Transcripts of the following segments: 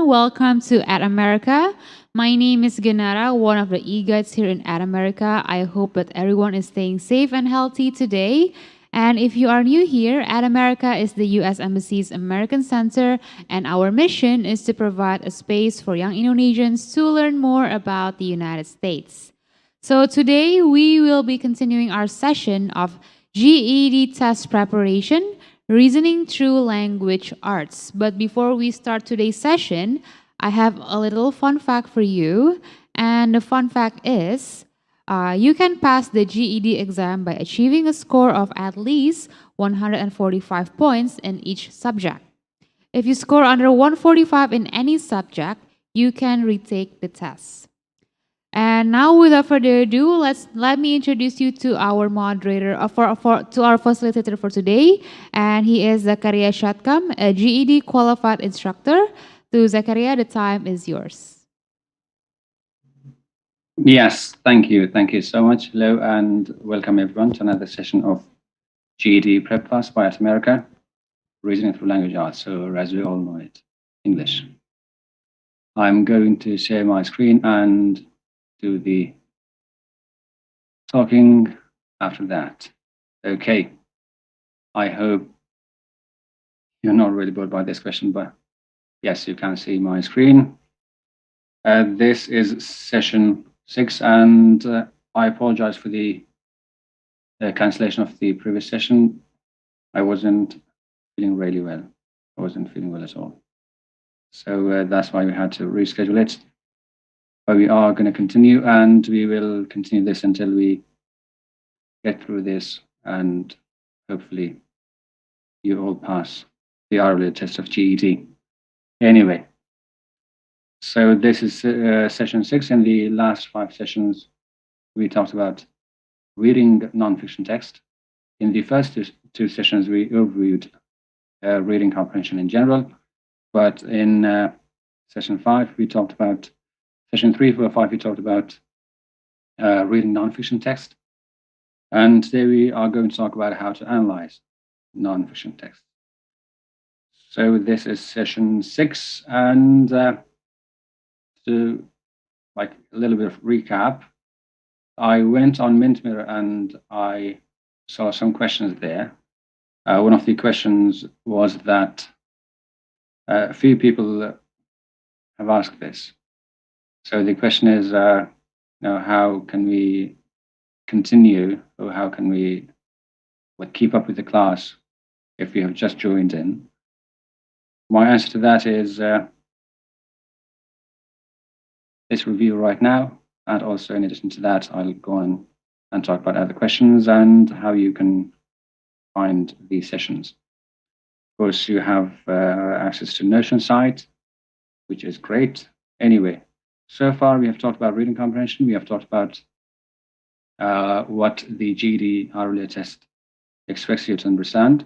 everyone. Welcome to At America. My name is Ganara, one of the e-guides here in At America. I hope that everyone is staying safe and healthy today. And if you are new here, At America is the U.S. Embassy's American Center, and our mission is to provide a space for young Indonesians to learn more about the United States. So today we will be continuing our session of GED test preparation, reasoning through language arts. But before we start today's session, I have a little fun fact for you. And the fun fact is you can pass the GED exam by achieving a score of at least 145 points in each subject. If you score under 145 in any subject, you can retake the test. And now, without further ado, let me introduce you to our moderator, to our facilitator for today, and he is Zakaria Shatkam, a GED qualified instructor. To Zakaria, the time is yours. Yes, thank you. Thank you so much. Hello and welcome everyone to another session of GED Prep Class by At America, Reasoning Through Language Arts, so as we all know it, English. I'm going to share my screen and do the talking after that. Okay. I hope you're not really bored by this question, but yes, you can see my screen. This is session 6, and I apologize for the cancellation of the previous session. I wasn't feeling really well. I wasn't feeling well at all. So that's why we had to reschedule it. But we are going to continue, and we will continue this until we get through this, and hopefully you all pass the RLA test of GED. Anyway, so this is session 6. In the last 5 sessions, we talked about reading nonfiction text. In the first 2 sessions, we overviewed reading comprehension in general, but in session 5, we talked about Session 3, 4, 5, we talked about reading nonfiction text. And today we are going to talk about how to analyze nonfiction text. So this is session 6. And to like a little bit of recap, I went on Mintmirror and I saw some questions there. One of the questions was that a few people have asked this. So the question is, how can we continue, or how can we keep up with the class if we have just joined in? My answer to that is this review right now, and also in addition to that, I'll go on and talk about other questions and how you can find these sessions. Of course, you have access to Notion site, which is great. Anyway, so far, we have talked about reading comprehension. We have talked about what the GED RLA test expects you to understand.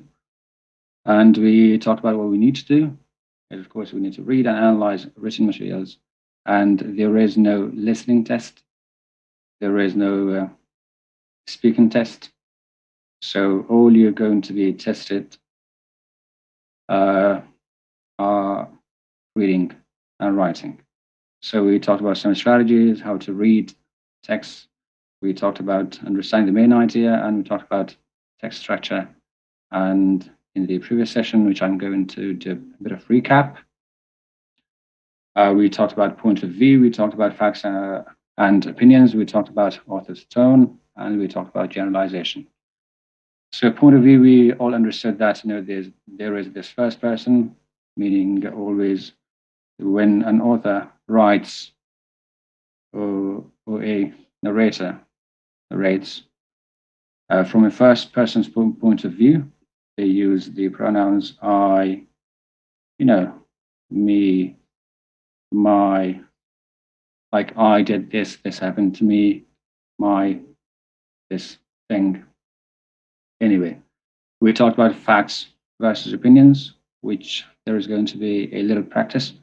And we talked about what we need to do. And of course, we need to read and analyze written materials. And there is no listening test. There is no speaking test. So all you're going to be tested are reading and writing. So we talked about some strategies, how to read text. We talked about understanding the main idea, and we talked about text structure. And in the previous session, which I'm going to do a bit of recap, we talked about point of view, we talked about facts and opinions, we talked about author's tone, and we talked about generalization. So point of view, we all understood that there is this first person, meaning always when an author writes or a narrator narrates from a first person's point of view, they use the pronouns I, me, my, like I did this happened to me, my, this thing. Anyway, we talked about facts versus opinions, which there is going to be a little practice.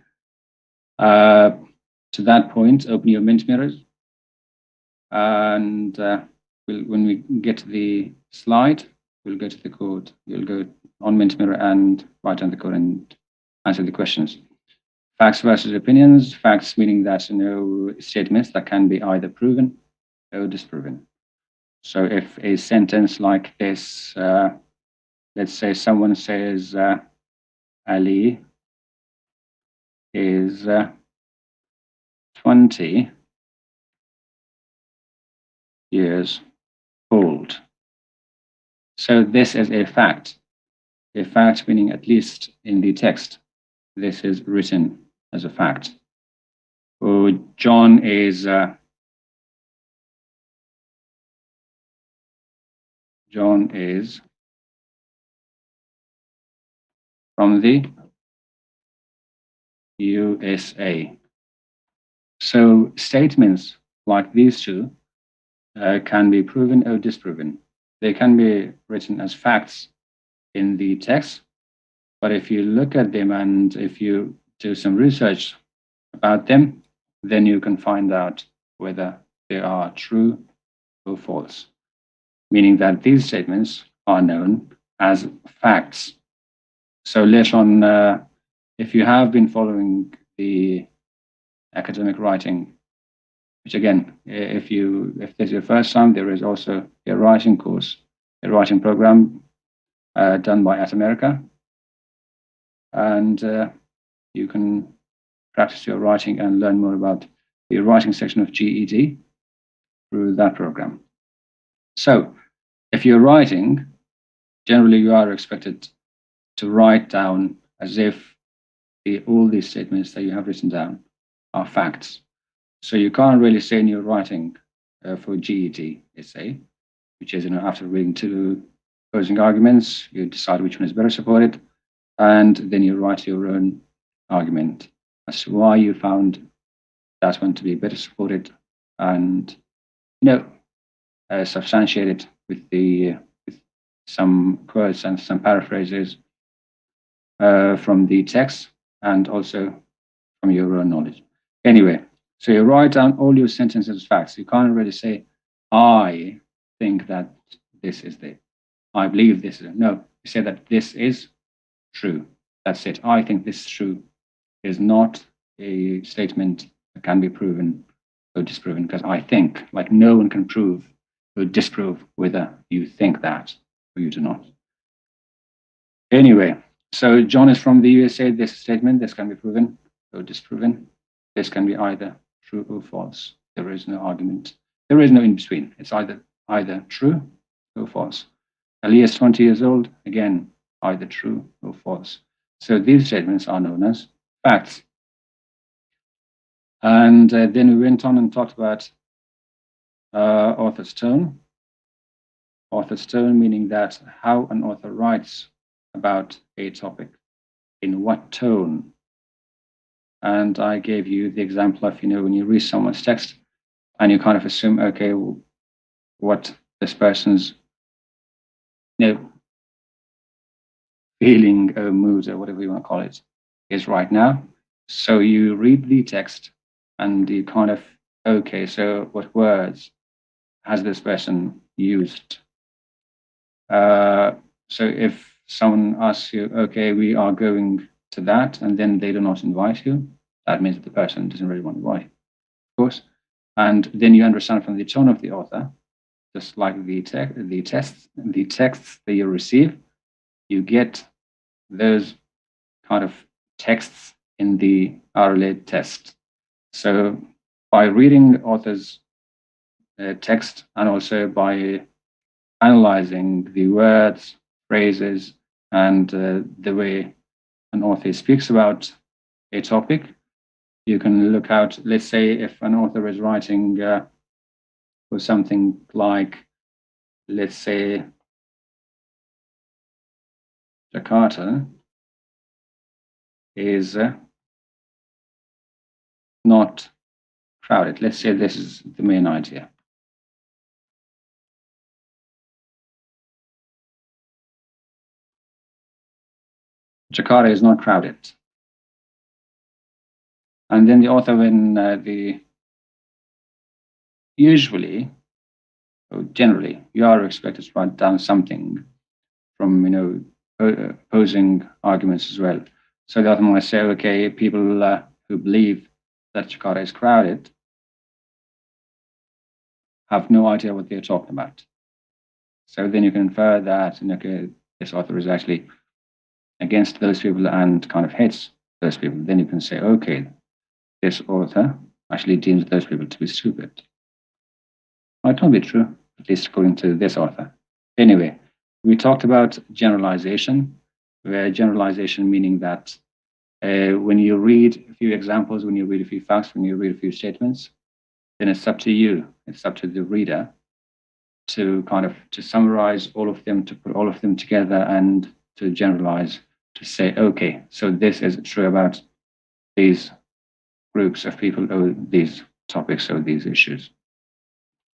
To that point, open your Mintmirrors, and when we get to the slide, we'll go to the code. You'll go on Mintmirror and write down the code and answer the questions. Facts versus opinions. Facts meaning that statements that can be either proven or disproven. So if a sentence like this, let's say someone says Ali is 20 years old. So this is a fact. A fact meaning, at least in the text, this is written as a fact. Oh, John is from the USA. So statements like these two can be proven or disproven. They can be written as facts in the text, but if you look at them and if you do some research about them, then you can find out whether they are true or false, meaning that these statements are known as facts. So later on, if you have been following the academic writing, which again, if this is your first time, there is also a writing course, a writing program done by At America, and you can practice your writing and learn more about the writing section of GED through that program. So if you're writing, generally you are expected to write down as if all these statements that you have written down are facts. So you can't really say in your writing for GED, let's say, which is, after reading two opposing arguments, you decide which one is better supported, and then you write your own argument as to why you found that one to be better supported, and substantiate it with some quotes and some paraphrases from the text and also from your own knowledge. Anyway, so you write down all your sentences as facts. You can't really say, I think that this is I believe this is No, you say that this is true. That's it. I think this is true is not a statement that can be proven or disproven, because I think, like, no one can prove or disprove whether you think that or you do not. Anyway, so John is from the USA. This statement, this can be proven or disproven. This can be either true or false. There is no argument. There is no in between. It's either true or false. Ali is 20 years old. Again, either true or false. So these statements are known as facts. And then we went on and talked about author's tone. Author's tone meaning that how an author writes about a topic, in what tone. And I gave you the example of, when you read someone's text and you kind of assume, okay, what this person's feeling or mood or whatever you want to call it is right now. So you read the text and you kind of, okay, so what words has this person used? So if someone asks you, okay, we are going to that, and then they do not invite you, that means that the person doesn't really want to invite you, of course. And then you understand from the tone of the author, just like the texts that you receive, you get those kind of texts in the RLA test. So by reading author's text and also by analyzing the words, phrases, and the way an author speaks about a topic, you can look out, let's say if an author is writing for something like, let's say, Jakarta is not crowded. Let's say this is the main idea. Jakarta is not crowded. And then the author, when usually, or generally, you are expected to write down something from, opposing arguments as well. So the author might say, okay, people who believe that Jakarta is crowded have no idea what they're talking about. So then you can infer that, okay, this author is actually against those people and kind of hates those people. Then you can say, okay, this author actually deems those people to be stupid. Might not be true, at least according to this author. Anyway, we talked about generalization, where generalization meaning that when you read a few examples, when you read a few facts, when you read a few statements, then it's up to you, it's up to the reader to to summarize all of them, to put all of them together and to generalize, to say, okay, so this is true about these groups of people or these topics or these issues.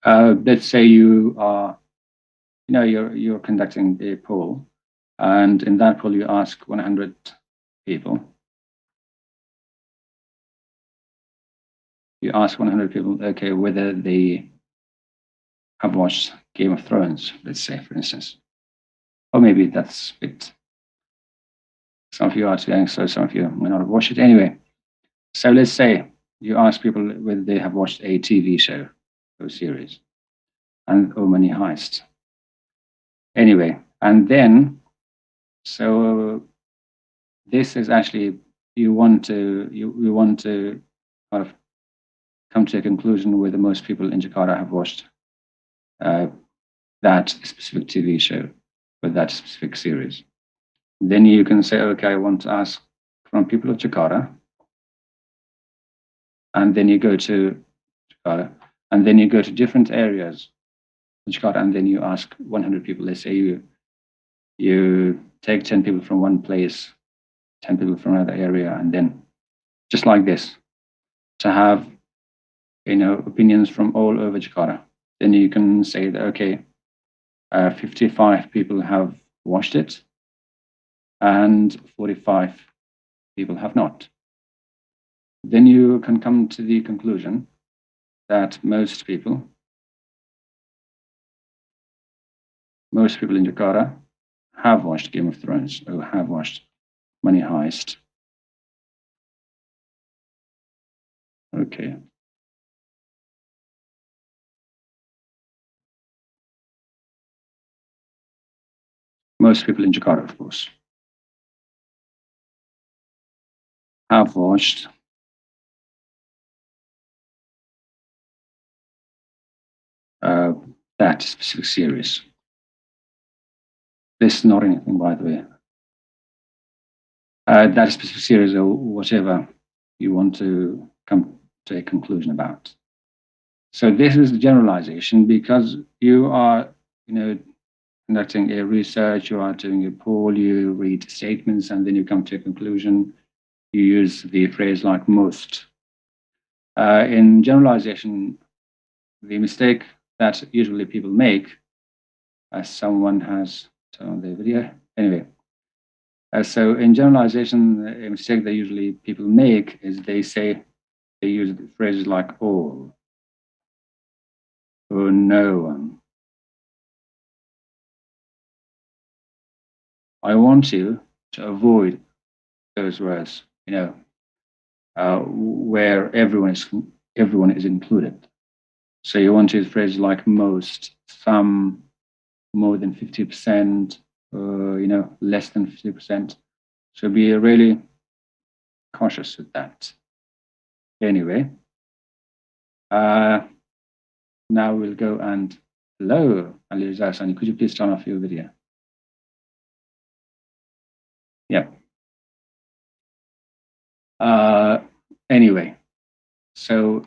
Let's say you are, you're conducting a poll, and in that poll you ask 100 people. You ask 100 people, okay, whether they have watched Game of Thrones, let's say, for instance. Or maybe that's a bit. Some of you are saying so, some of you may not have watched it anyway. So let's say you ask people whether they have watched a TV show or series or Money Heist. Anyway, and then, so this is actually, you want to kind of come to a conclusion whether most people in Jakarta have watched that specific TV show or that specific series. Then you can say, okay, I want to ask from people of Jakarta, and then you go to Jakarta, and then you go to different areas of Jakarta, and then you ask 100 people. Let's say you take 10 people from one place, 10 people from another area, and then just like this, to have opinions from all over Jakarta. Then you can say that, okay, 55 people have watched it, and 45 people have not. Then you can come to the conclusion that most people in Jakarta have watched Game of Thrones or have watched Money Heist. Okay. Most people in Jakarta, of course, have watched that specific series. This is not anything, by the way. That specific series or whatever you want to come to a conclusion about. So this is generalization because you are, conducting a research, you are doing a poll, you read statements, and then you come to a conclusion. You use the phrase like most. In generalization, the mistake that usually people make, as someone has turned on the video, anyway. So in generalization, a mistake that usually people make is they use phrases like all or no one. I want you to avoid those words, where everyone is included. So you want to use phrases like most, some, more than 50%, less than 50%. So be really cautious with that. Anyway, now we'll go and hello, Ali Rizasani, could you please turn off your video? Yeah. Anyway, so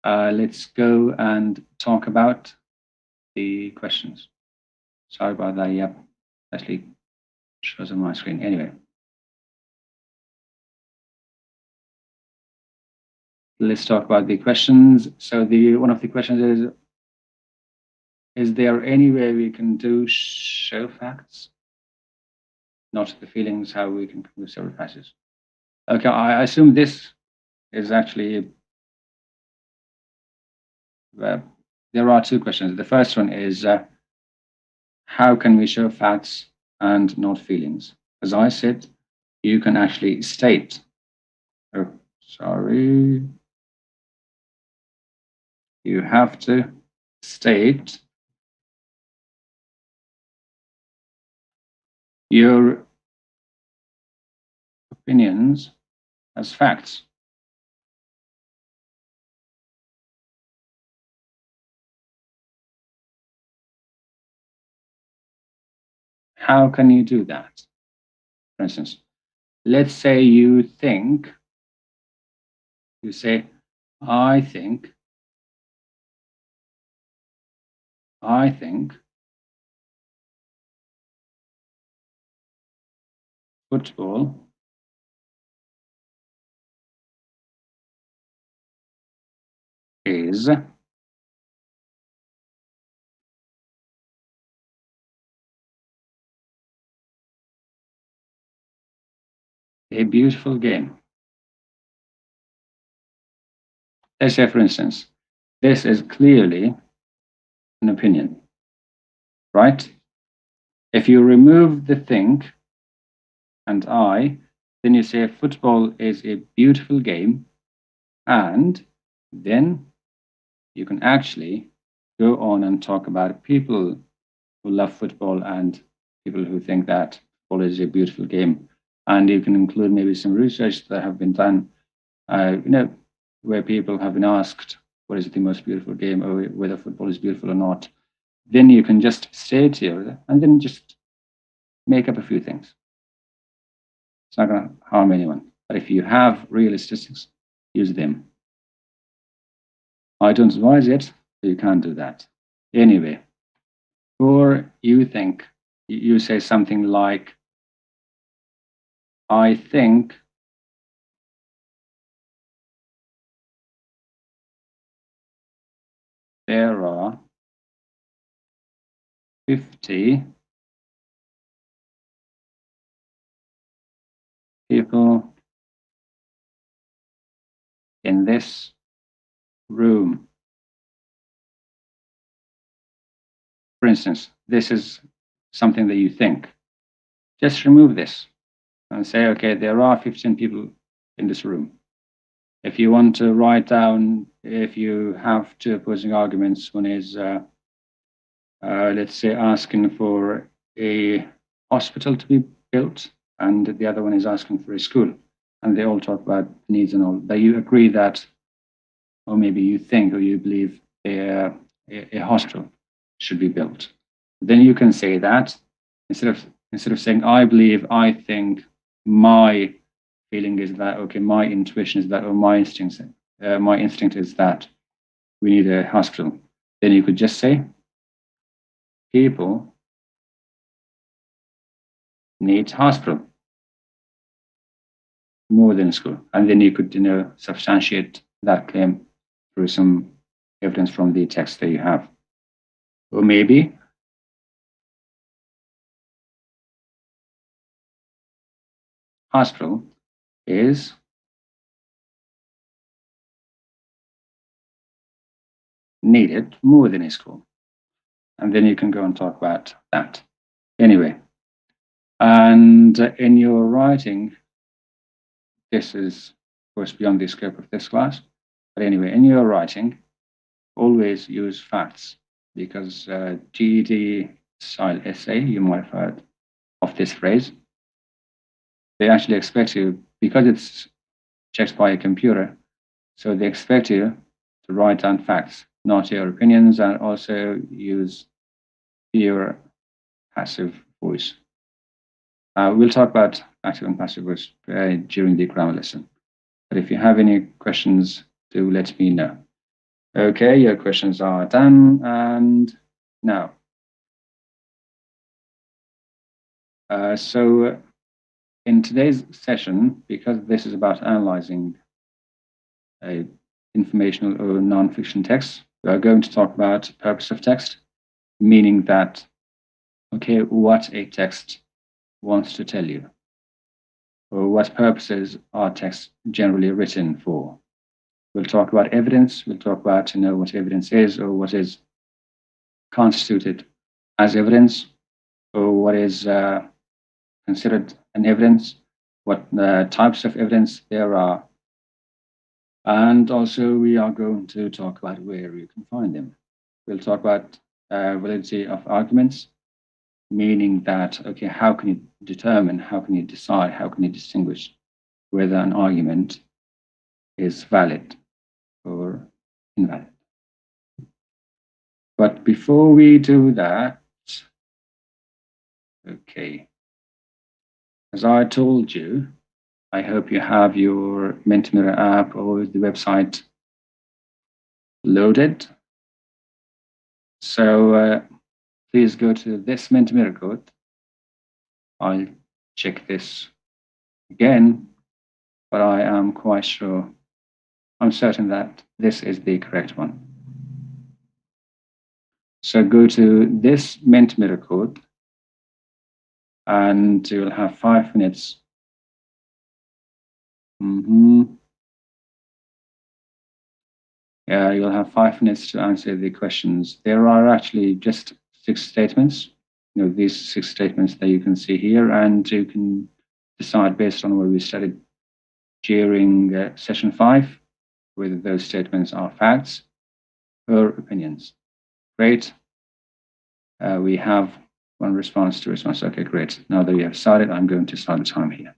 let's go and talk about the questions. Sorry about that. Yep, actually shows on my screen. Anyway, let's talk about the questions. So one of the questions is there any way we can do show facts, not the feelings, how we can prove several factors? Okay, I assume this is actually, there are two questions. The first one is, how can we show facts and not feelings? As I said, you can actually state, oh, sorry, you have to state your opinions as facts. How can you do that? For instance, let's say you say, I think football is a beautiful game. Let's say, for instance, this is clearly an opinion, right? If you remove the think and I, then you say football is a beautiful game, and then you can actually go on and talk about people who love football and people who think that football is a beautiful game. And you can include maybe some research that have been done, where people have been asked, what is the most beautiful game, or whether football is beautiful or not. Then you can just say it here and then just make up a few things. It's not going to harm anyone. But if you have real statistics, use them. I don't advise it, so you can't do that. Anyway, or you think, you say something like, I think there are 50 people in this room. For instance, this is something that you think. Just remove this and say, okay, there are 15 people in this room. If you want to write down, if you have two opposing arguments, one is, let's say, asking for a hospital to be built, and the other one is asking for a school, and they all talk about needs and all, that you agree that, or maybe you think or you believe a hospital should be built. Then you can say that instead of saying I believe, I think, my feeling is that, okay, my intuition is that, or my instinct is that we need a hospital. Then you could just say people need hospital more than school, and then you could substantiate that claim through some evidence from the text that you have. Or maybe hospital is needed more than a school. And then you can go and talk about that. Anyway, and in your writing, this is, of course, beyond the scope of this class. But anyway, in your writing, always use facts, because GED style essay, you might have heard of this phrase. They actually expect you, because it's checked by a computer, so they expect you to write down facts, not your opinions, and also use your passive voice. We'll talk about active and passive voice during the grammar lesson. But if you have any questions, do let me know. Okay, your questions are done, and now. So in today's session, because this is about analyzing a informational or non-fiction text, we are going to talk about purpose of text, meaning that, okay, what a text wants to tell you, or what purposes are texts generally written for. We'll talk about evidence. We'll talk about what evidence is, or what is constituted as evidence, or what is considered an evidence. what types of evidence there are. And also, we are going to talk about where you can find them. We'll talk about validity of arguments, meaning that, okay, how can you determine, how can you decide, how can you distinguish whether an argument is valid or invalid. But before we do that, okay, as I told you, I hope you have your Mentimeter app or the website loaded. So please go to this Mentimeter code. I'll check this again, but I am quite sure, I'm certain that this is the correct one. So go to this Mentimeter code and you'll have 5 minutes. Yeah, you'll have 5 minutes to answer the questions. There are actually just 6 statements. These 6 statements that you can see here, and you can decide based on what we studied during session 5 whether those statements are facts or opinions. Great. We have one response, 2 responses. Okay, great. Now that we have started, I'm going to start the time here.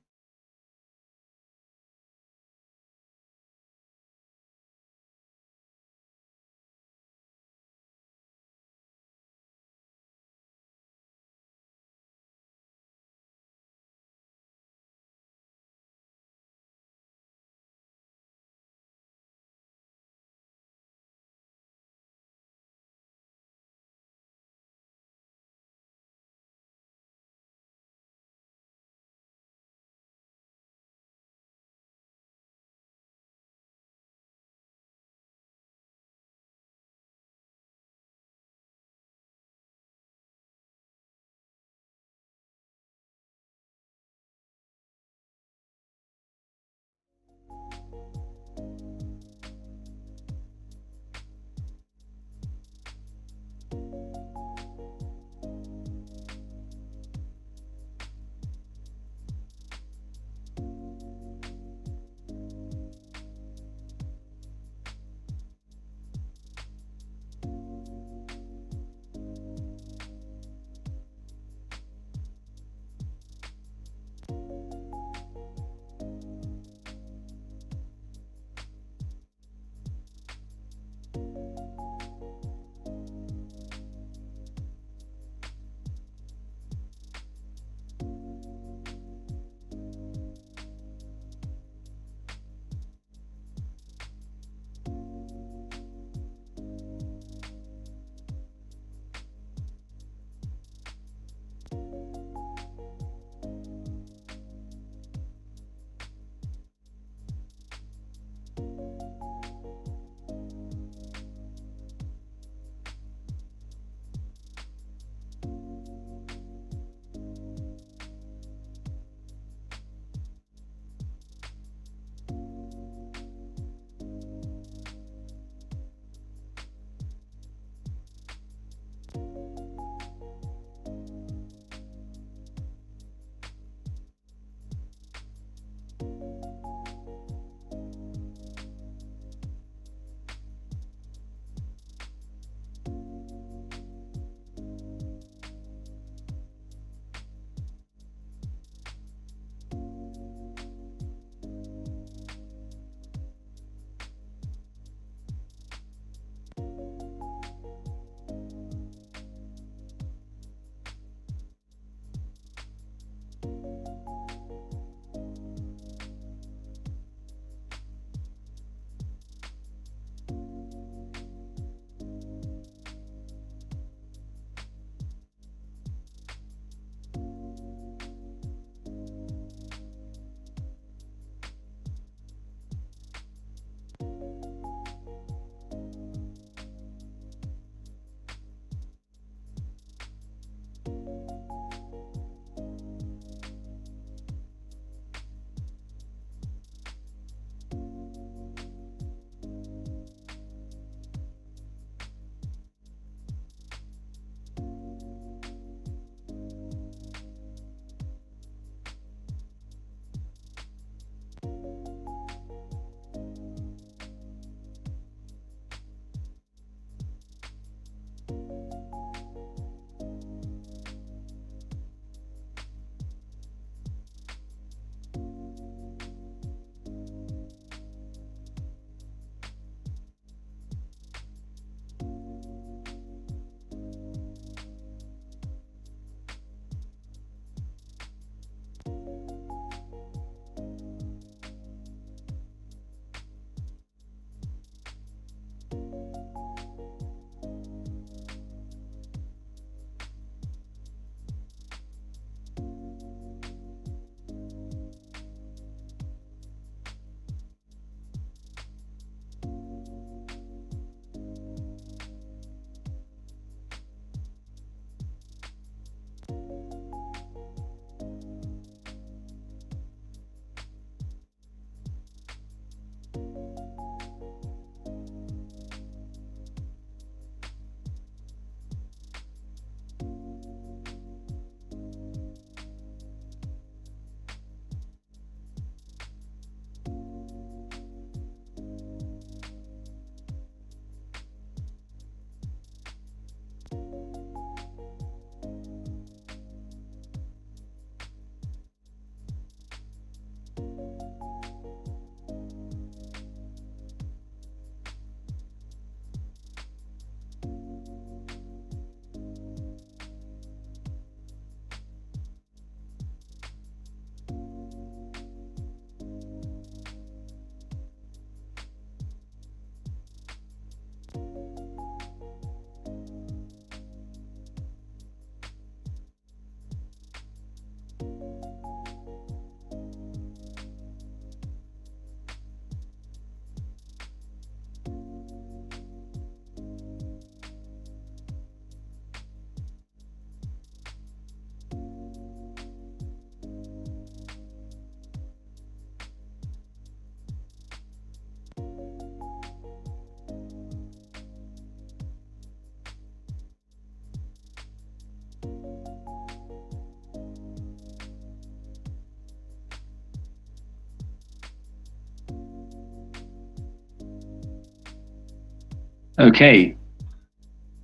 Okay.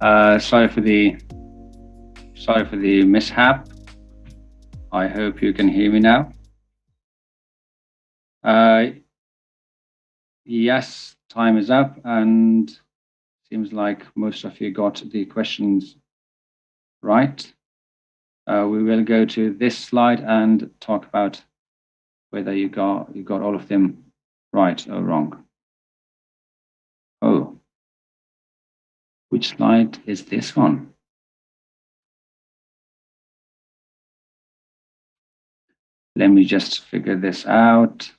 Sorry for the mishap. I hope you can hear me now. Yes, time is up, and seems like most of you got the questions right. We will go to this slide and talk about whether you got all of them right or wrong. Oh, which slide is this one? Let me just figure this out.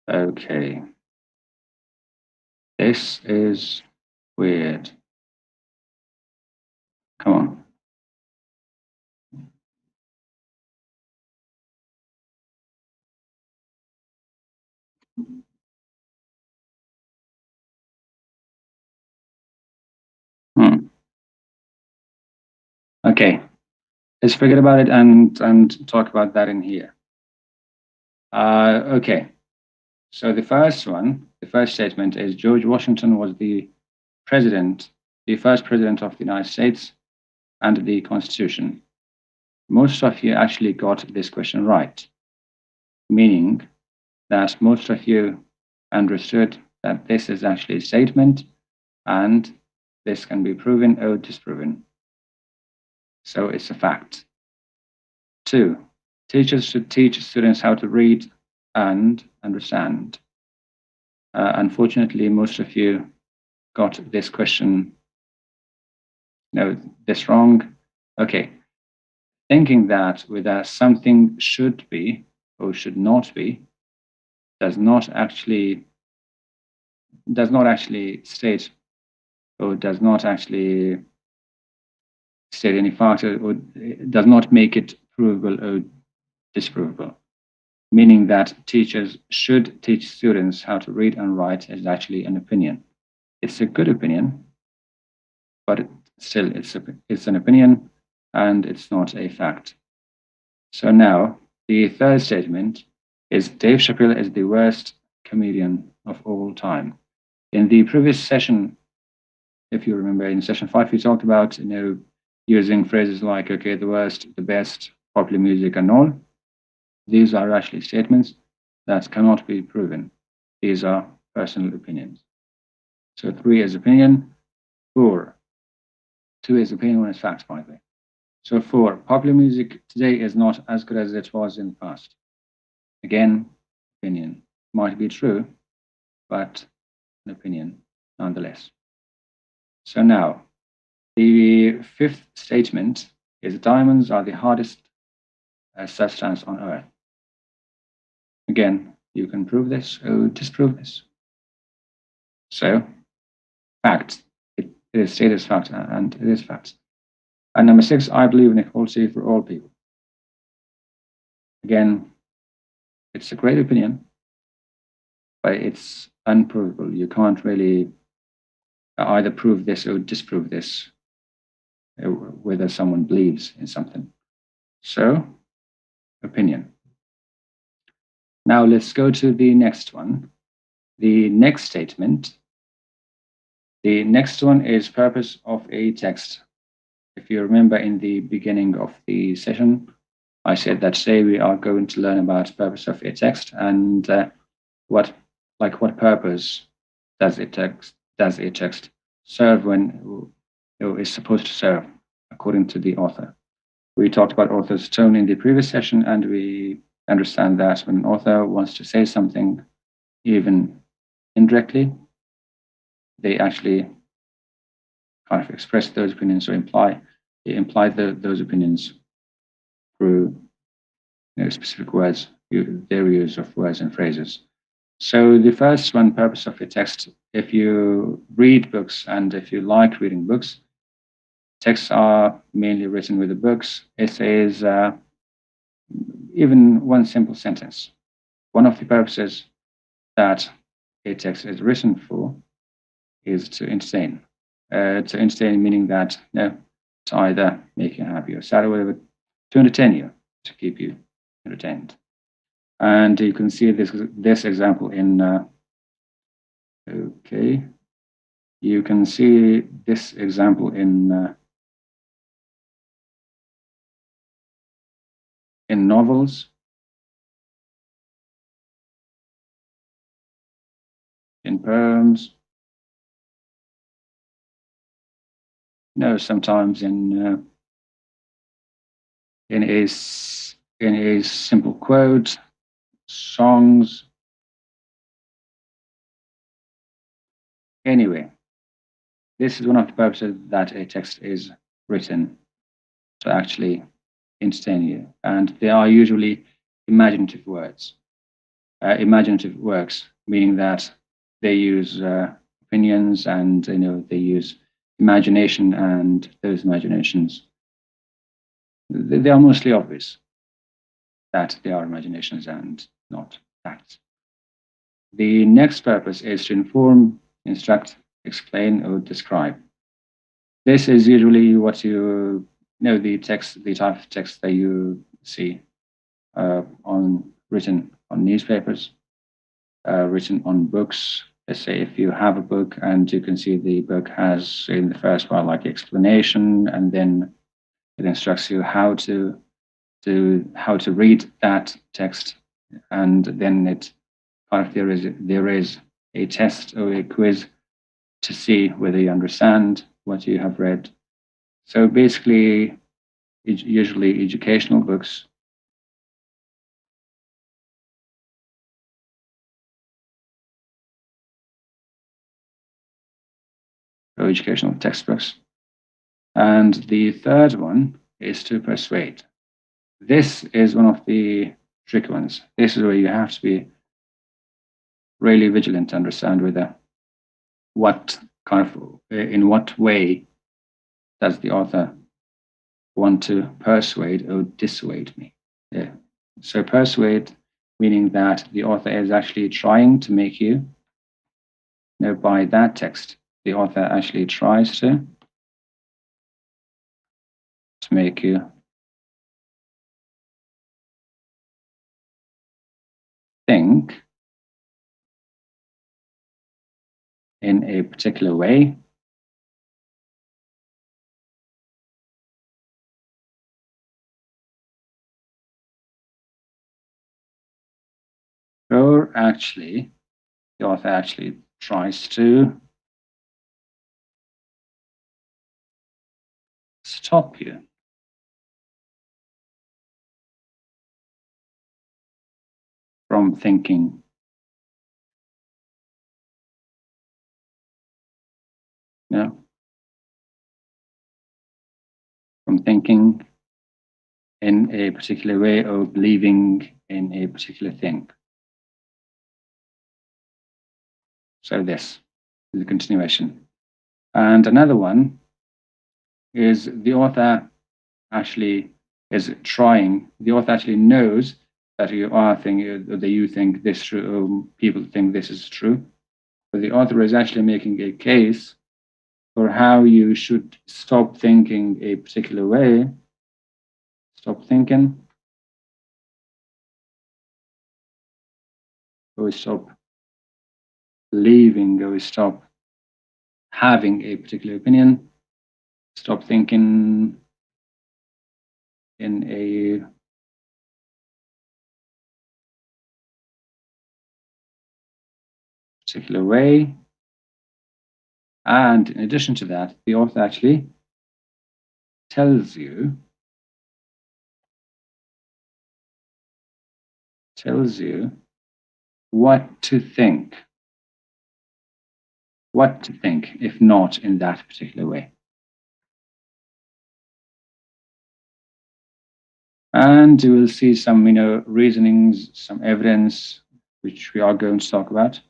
Okay. This is weird. Come on. Okay. Let's forget about it and talk about that in here. Okay. So the first statement is George Washington was the first president of the United States and the Constitution. Most of you actually got this question right, meaning that most of you understood that this is actually a statement and this can be proven or disproven. So it's a fact. 2, teachers should teach students how to read and understand. Unfortunately, most of you got this question, this wrong. Okay. Thinking that whether something should be or should not be does not actually state or does not actually state any factor or does not make it provable or disprovable. Meaning that teachers should teach students how to read and write is actually an opinion. It's a good opinion, but still it's an opinion and it's not a fact. So now the third statement is Dave Chappelle is the worst comedian of all time. In the previous session, if you remember, in session 5, we talked about using phrases like okay, the worst, the best, popular music, and all. These are actually statements that cannot be proven. These are personal opinions. So 3 is opinion, 4. 2 is opinion, 1 is fact, by the way. So 4, popular music today is not as good as it was in the past. Again, opinion. Might be true, but an opinion nonetheless. So now, the 5th statement is diamonds are the hardest substance on Earth. Again, you can prove this or disprove this. So, fact. It is stated as fact, and it is fact. And number 6, I believe in equality for all people. Again, it's a great opinion, but it's unprovable. You can't really either prove this or disprove this, whether someone believes in something. So, opinion. Now let's go to the next one. The next statement. The next one is purpose of a text. If you remember in the beginning of the session, I said that today we are going to learn about purpose of a text and what purpose does a text serve when it is supposed to serve according to the author. We talked about author's tone in the previous session, and we understand that when an author wants to say something, even indirectly, they actually kind of express those opinions or imply those opinions through specific words, their use of words and phrases. So the first one, purpose of a text, if you read books and if you like reading books, texts are mainly written with the books. Essays, even one simple sentence. One of the purposes that a text is written for is to entertain. To entertain meaning that to either make you happy or sad or whatever, to entertain you, to keep you retained. And you can see this example in, okay, you can see this example in novels, in poems, sometimes in a simple quote, songs. Anyway, this is one of the purposes that a text is written, to actually entertain you, and they are usually imaginative words, imaginative works, meaning that they use opinions, and they use imagination, and those imaginations, they are mostly obvious that they are imaginations and not facts. The next purpose is to inform, instruct, explain, or describe. This is usually what you know, the type of text that you see written on newspapers, written on books. Let's say if you have a book and you can see the book has in the first part like explanation, and then it instructs you how to read that text, and then it kind of there is a test or a quiz to see whether you understand what you have read. So basically, usually educational books, or educational textbooks. And the third one is to persuade. This is one of the tricky ones. This is where you have to be really vigilant to understand whether in what way does the author want to persuade or dissuade me. Yeah. So persuade, meaning that the author is actually trying to make you, by that text, the author actually tries to make you think in a particular way, or actually, the author actually tries to stop you from thinking. From thinking in a particular way or believing in a particular thing. So this is the continuation. And another one is the author actually knows that you are thinking, that you think this true, or people think this is true. But the author is actually making a case for how you should stop thinking a particular way, stop thinking, or stop believing, or stop having a particular opinion, stop thinking in a particular way. And in addition to that, the author actually tells you what to think if not in that particular way. And you will see some, reasonings, some evidence, which we are going to talk about.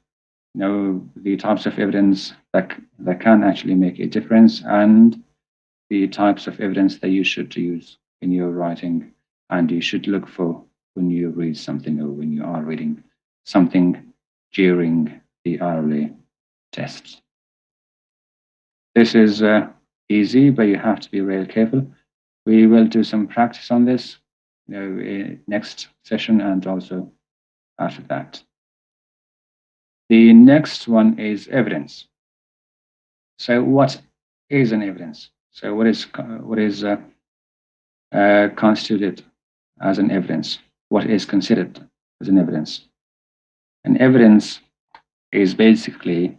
The types of evidence that can actually make a difference, and the types of evidence that you should use in your writing, and you should look for when you read something, or when you are reading something during the RLA tests. This is easy, but you have to be really careful. We will do some practice on this. next session and also after that. The next one is evidence. So what is an evidence? So what is constituted as an evidence? What is considered as an evidence? An evidence is basically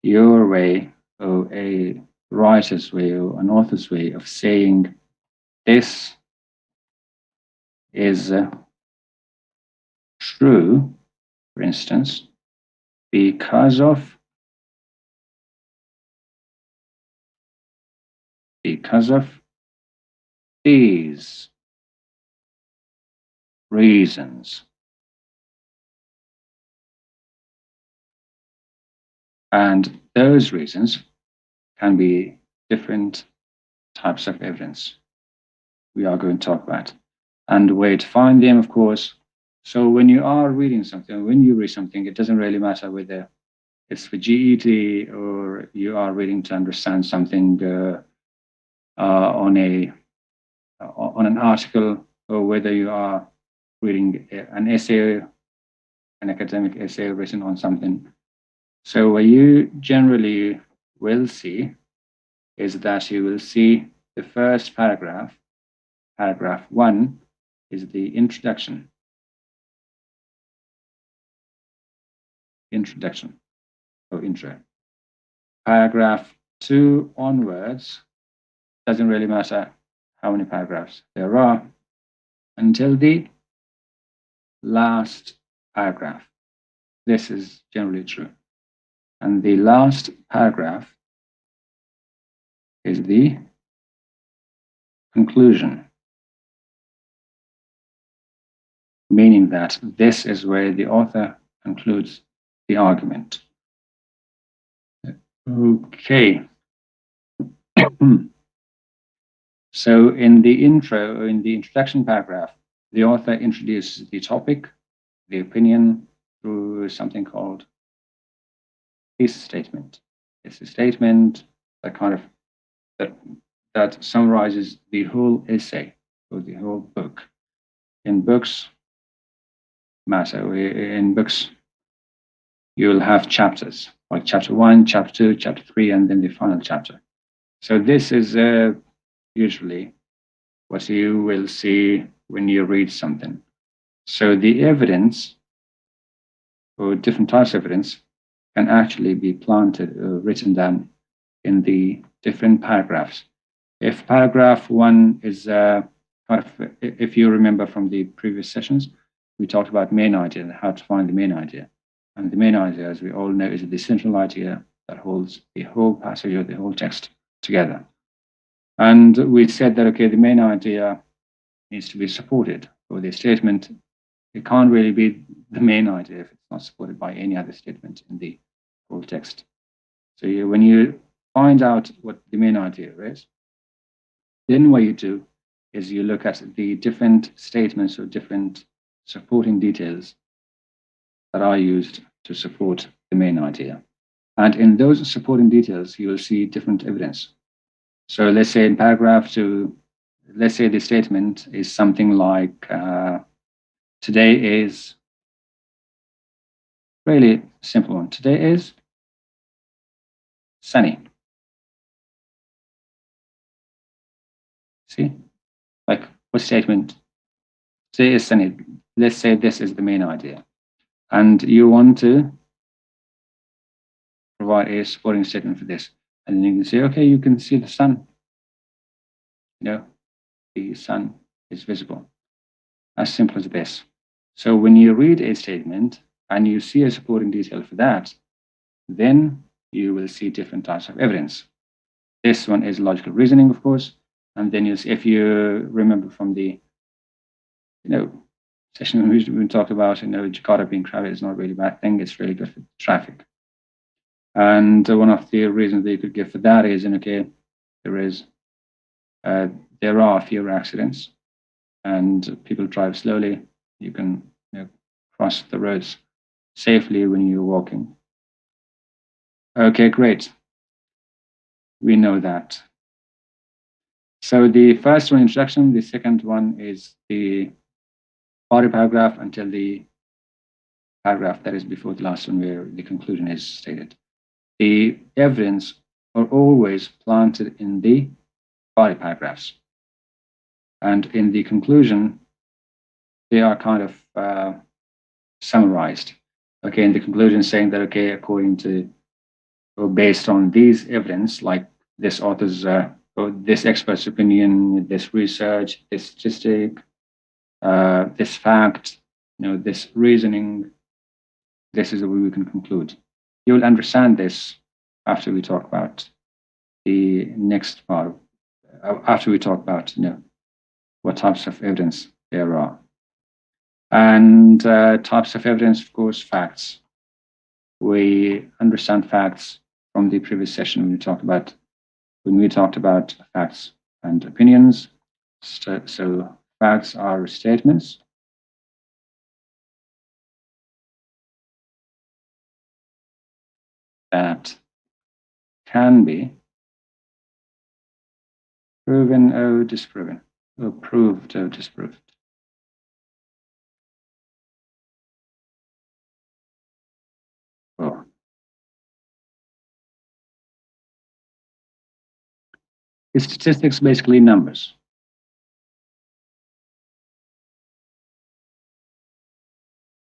your way, or a writer's way, or an author's way of saying this is true, for instance, because of these reasons. And those reasons can be different types of evidence we are going to talk about. And the way to find them, of course. So when you are reading something, when you read something, it doesn't really matter whether it's for GED or you are reading to understand something on an article, or whether you are reading an essay, an academic essay written on something. So what you generally will see is that you will see the first paragraph. Paragraph 1 is the introduction. Or intro. Paragraph 2 onwards, doesn't really matter how many paragraphs there are, until the last paragraph. This is generally true. And the last paragraph is the conclusion, meaning that this is where the author concludes the argument. Okay. So in the intro, or in the introduction paragraph, the author introduces the topic, the opinion, through something called thesis statement. It's a statement that kind of that summarizes the whole essay or the whole book. In books, you will have chapters, like chapter 1, chapter 2, chapter 3, and then the final chapter. So this is usually what you will see when you read something. So the evidence, or different types of evidence, can actually be planted or written down in the different paragraphs. If paragraph 1 is if you remember from the previous sessions, we talked about main idea and how to find the main idea. And the main idea, as we all know, is the central idea that holds the whole passage or the whole text together. And we said that, okay, the main idea needs to be supported, or the statement, it can't really be the main idea if it's not supported by any other statement in the whole text. So when you find out what the main idea is, then what you do is you look at the different statements or different supporting details that are used to support the main idea. And in those supporting details, you will see different evidence. So let's say in paragraph 2, let's say the statement is something like, today is, really simple one. Today is sunny. See, like what statement? Today is sunny. Let's say this is the main idea. And you want to provide a supporting statement for this. And then you can say, okay, you can see the sun. The sun is visible. As simple as this. So when you read a statement and you see a supporting detail for that, then you will see different types of evidence. This one is logical reasoning, of course. And then if you remember from the session we talked about, Jakarta being crowded is not really a bad thing. It's really good for traffic. And one of the reasons that you could give for that is, there are fewer accidents, and people drive slowly. You can cross the roads safely when you're walking. Okay, great. We know that. So the first one, introduction. The second one is the body paragraph until the paragraph that is before the last one, where the conclusion is stated. The evidence are always planted in the body paragraphs. And in the conclusion, they are kind of summarized. Okay, in the conclusion, saying that, okay, according to, or based on these evidence, like this author's, or this expert's opinion, this research, this statistic, this fact, this reasoning, this is the way we can conclude. You'll understand this after we talk about the next part, after we talk about, what types of evidence there are. And types of evidence, of course, facts. We understand facts from the previous session when we talked about facts and opinions. So facts are statements that can be proven or disproven, or proved or disproved. Oh. The statistics basically numbers.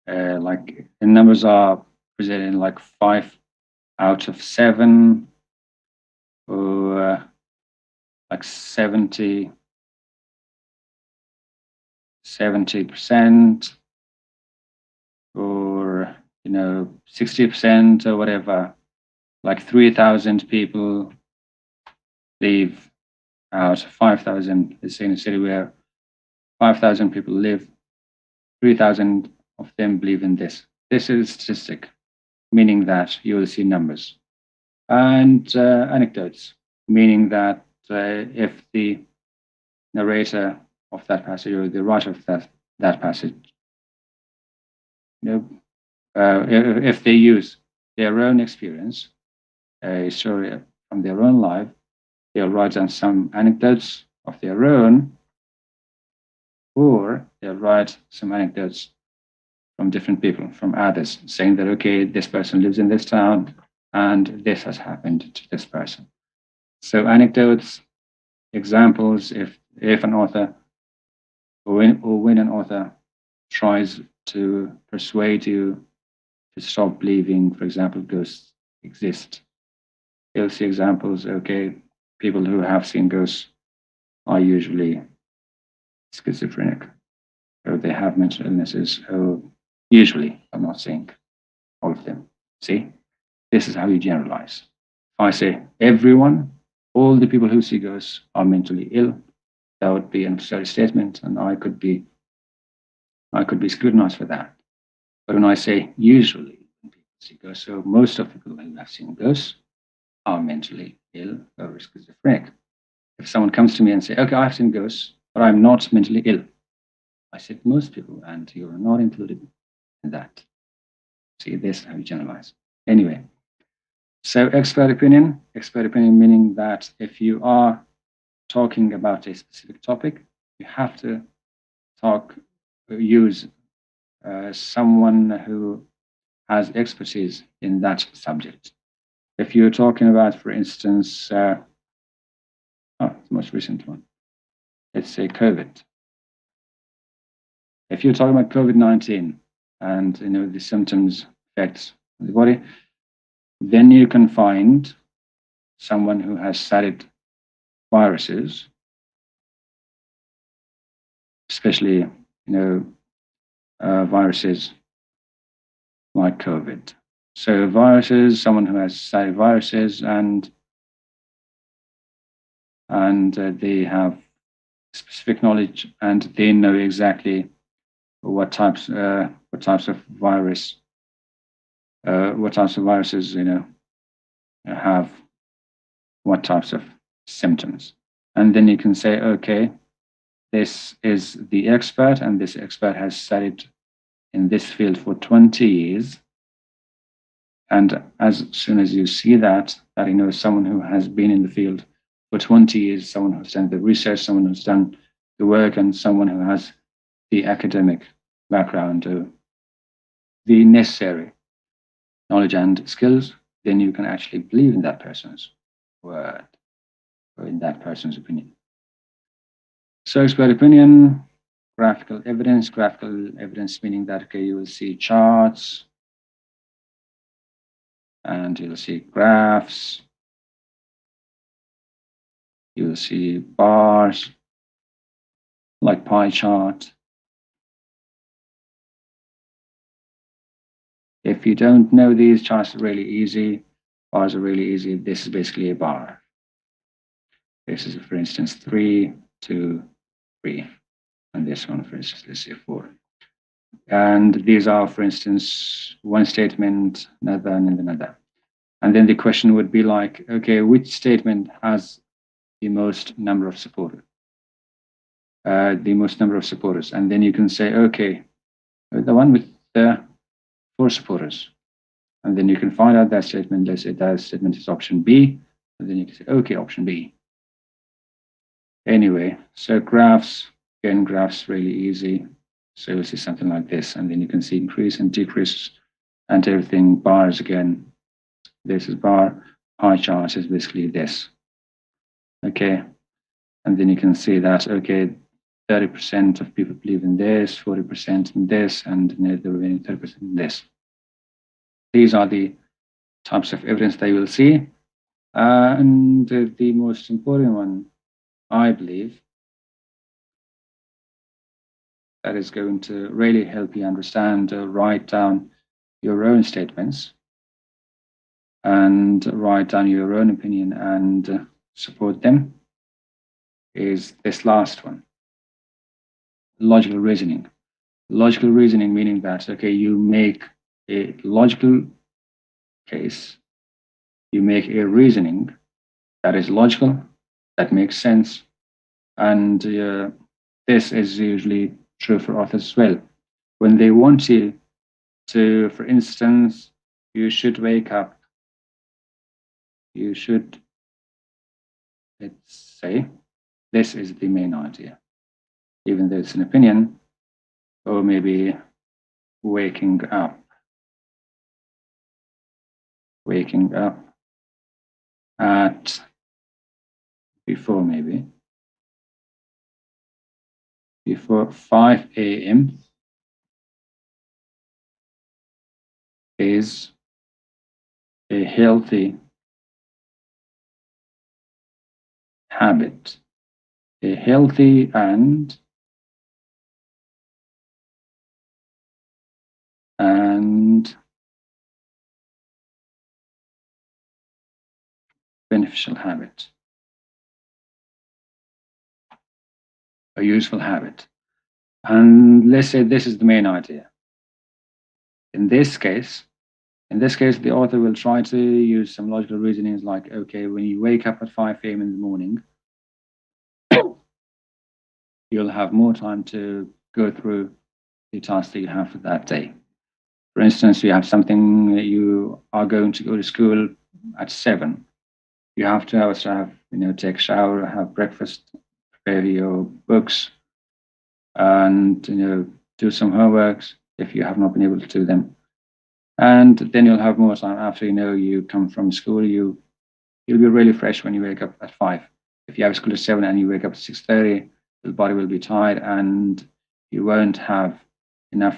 Like the numbers are presented in like 5 out of 7, or like 70%, or 60%, or whatever. Like 3,000 people live out of 5,000. Let's say in a city where 5,000 people live, 3,000 of them believe in this. This is a statistic, meaning that you will see numbers. And anecdotes, meaning that if the narrator of that passage, or the writer of that passage, if they use their own experience, a story from their own life, they'll write down some anecdotes of their own, or they'll write some anecdotes from different people, from others, saying that, okay, this person lives in this town and this has happened to this person. So anecdotes, examples, if an author, or when an author tries to persuade you to stop believing, for example, ghosts exist, you'll see examples. Okay, people who have seen ghosts are usually schizophrenic, or they have mental illnesses. Usually, I'm not saying all of them. See, this is how you generalize. If I say everyone, all the people who see ghosts are mentally ill, that would be an absurd statement, and I could be scrutinized for that. But when I say usually, when people see ghosts, so most of the people who have seen ghosts are mentally ill or schizophrenic. If someone comes to me and say, okay, I've seen ghosts, but I'm not mentally ill, I said most people, and you're not included in that. See, this is how you generalize. Anyway, so expert opinion meaning that if you are talking about a specific topic, you have to use someone who has expertise in that subject. If you're talking about, for instance, the most recent one, let's say COVID. If you're talking about COVID-19 and the symptoms, effects of the body, then you can find someone who has studied viruses, especially viruses like COVID. So viruses, someone who has studied viruses, and they have specific knowledge, and they know exactly what types of viruses have what types of symptoms. And then you can say, okay, this is the expert, and this expert has studied in this field for 20 years. And as soon as you see that someone who has been in the field but 20 is someone who's done the research, someone who's done the work, and someone who has the academic background, the necessary knowledge and skills. Then you can actually believe in that person's word or in that person's opinion. So expert opinion, graphical evidence. Graphical evidence meaning that, okay, you will see charts and you'll see graphs, you'll see bars like pie chart. If you don't know these, charts are really easy, bars are really easy. This is basically a bar. This is, for instance, 3, 2, 3. And this one, for instance, let's say 4. And these are, for instance, one statement, another, and another. And then the question would be like, okay, which statement has the most number of supporters? The most number of supporters. And then you can say, okay, the one with the 4 supporters. And then you can find out that statement. Let's say that statement is option B. And then you can say, okay, option B. Anyway, so graphs, again, graphs really easy. So you'll see something like this, and then you can see increase and decrease and everything. Bars again, this is bar. Pie chart is basically this. Okay, and then you can see that, okay, 30% of people believe in this, 40% in this, and the remaining 30% in this. These are the types of evidence that you will see. And the most important one, I believe, that is going to really help you understand, write down your own statements and write down your own opinion and support them, is this last one, logical reasoning. Logical reasoning meaning that, okay, you make a logical case, you make a reasoning that is logical, that makes sense, and this is usually true for authors as well. When they want you to, for instance, you should wake up, you should, let's say, this is the main idea, even though it's an opinion, or maybe waking up at before 5 a.m. is a healthy habit, a healthy and beneficial habit, a useful habit. And let's say this is the main idea. In this case, the author will try to use some logical reasonings like, okay, when you wake up at 5 a.m. in the morning, you'll have more time to go through the tasks that you have for that day. For instance, you have something that you are going to go to school at 7. You have 2 hours to have, take a shower, have breakfast, prepare your books, and do some homeworks if you have not been able to do them. And then you'll have more time after you come from school. You'll be really fresh when you wake up at 5. If you have school at 7 and you wake up at 6:30, the body will be tired and you won't have enough.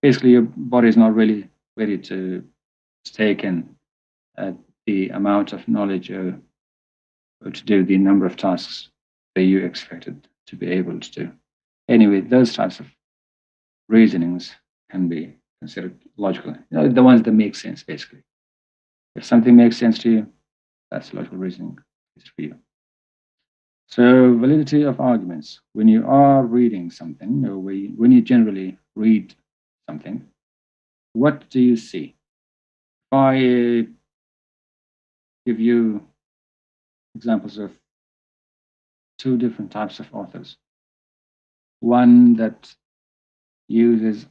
Basically, your body is not really ready to take in the amount of knowledge or to do the number of tasks that you expected to be able to do. Anyway, those types of reasonings can be considered logical. The ones that make sense, basically. If something makes sense to you, that's logical reasoning is for you. So validity of arguments. When you are reading something, or when you generally read something, what do you see? If I give you examples of 2 different types of authors, one that uses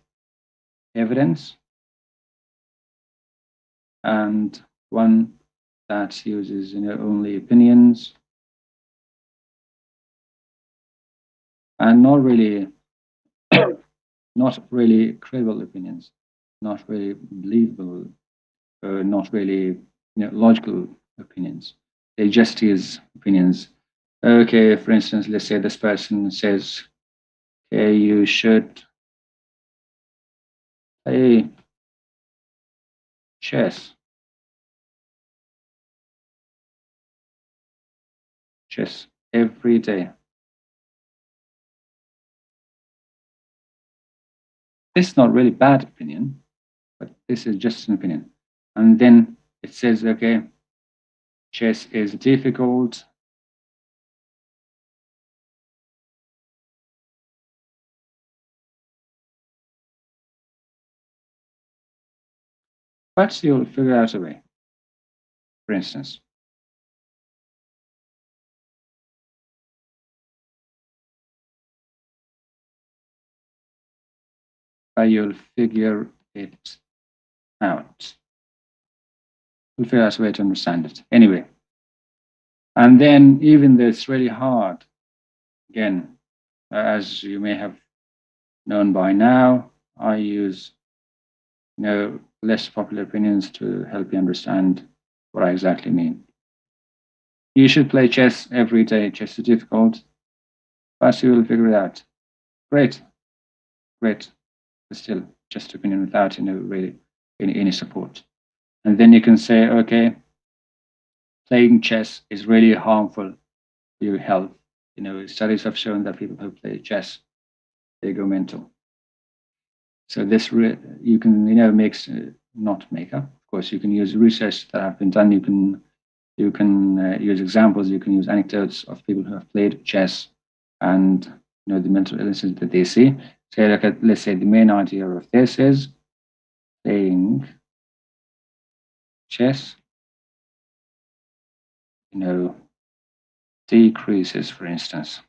evidence and one that uses only opinions and not really credible opinions, not really believable, not really logical opinions. They just use opinions. Okay, for instance, let's say this person says, okay, you should play chess. Chess every day. This is not really bad opinion, but this is just an opinion. And then it says, okay, chess is difficult. But you'll figure out a way. For instance, you'll figure it out. You'll figure out a way to understand it. Anyway, and then even though it's really hard, again, as you may have known by now, I use less popular opinions to help you understand what I exactly mean. You should play chess every day. Chess is difficult, but you will figure it out. Great, great. But still, just opinion without really any support. And then you can say, okay, playing chess is really harmful to your health. Studies have shown that people who play chess, they go mental. So this you can not make up. Of course, you can use research that have been done. You can use examples. You can use anecdotes of people who have played chess and the mental illnesses that they see. So let's say the main idea of this is playing chess, decreases, for instance,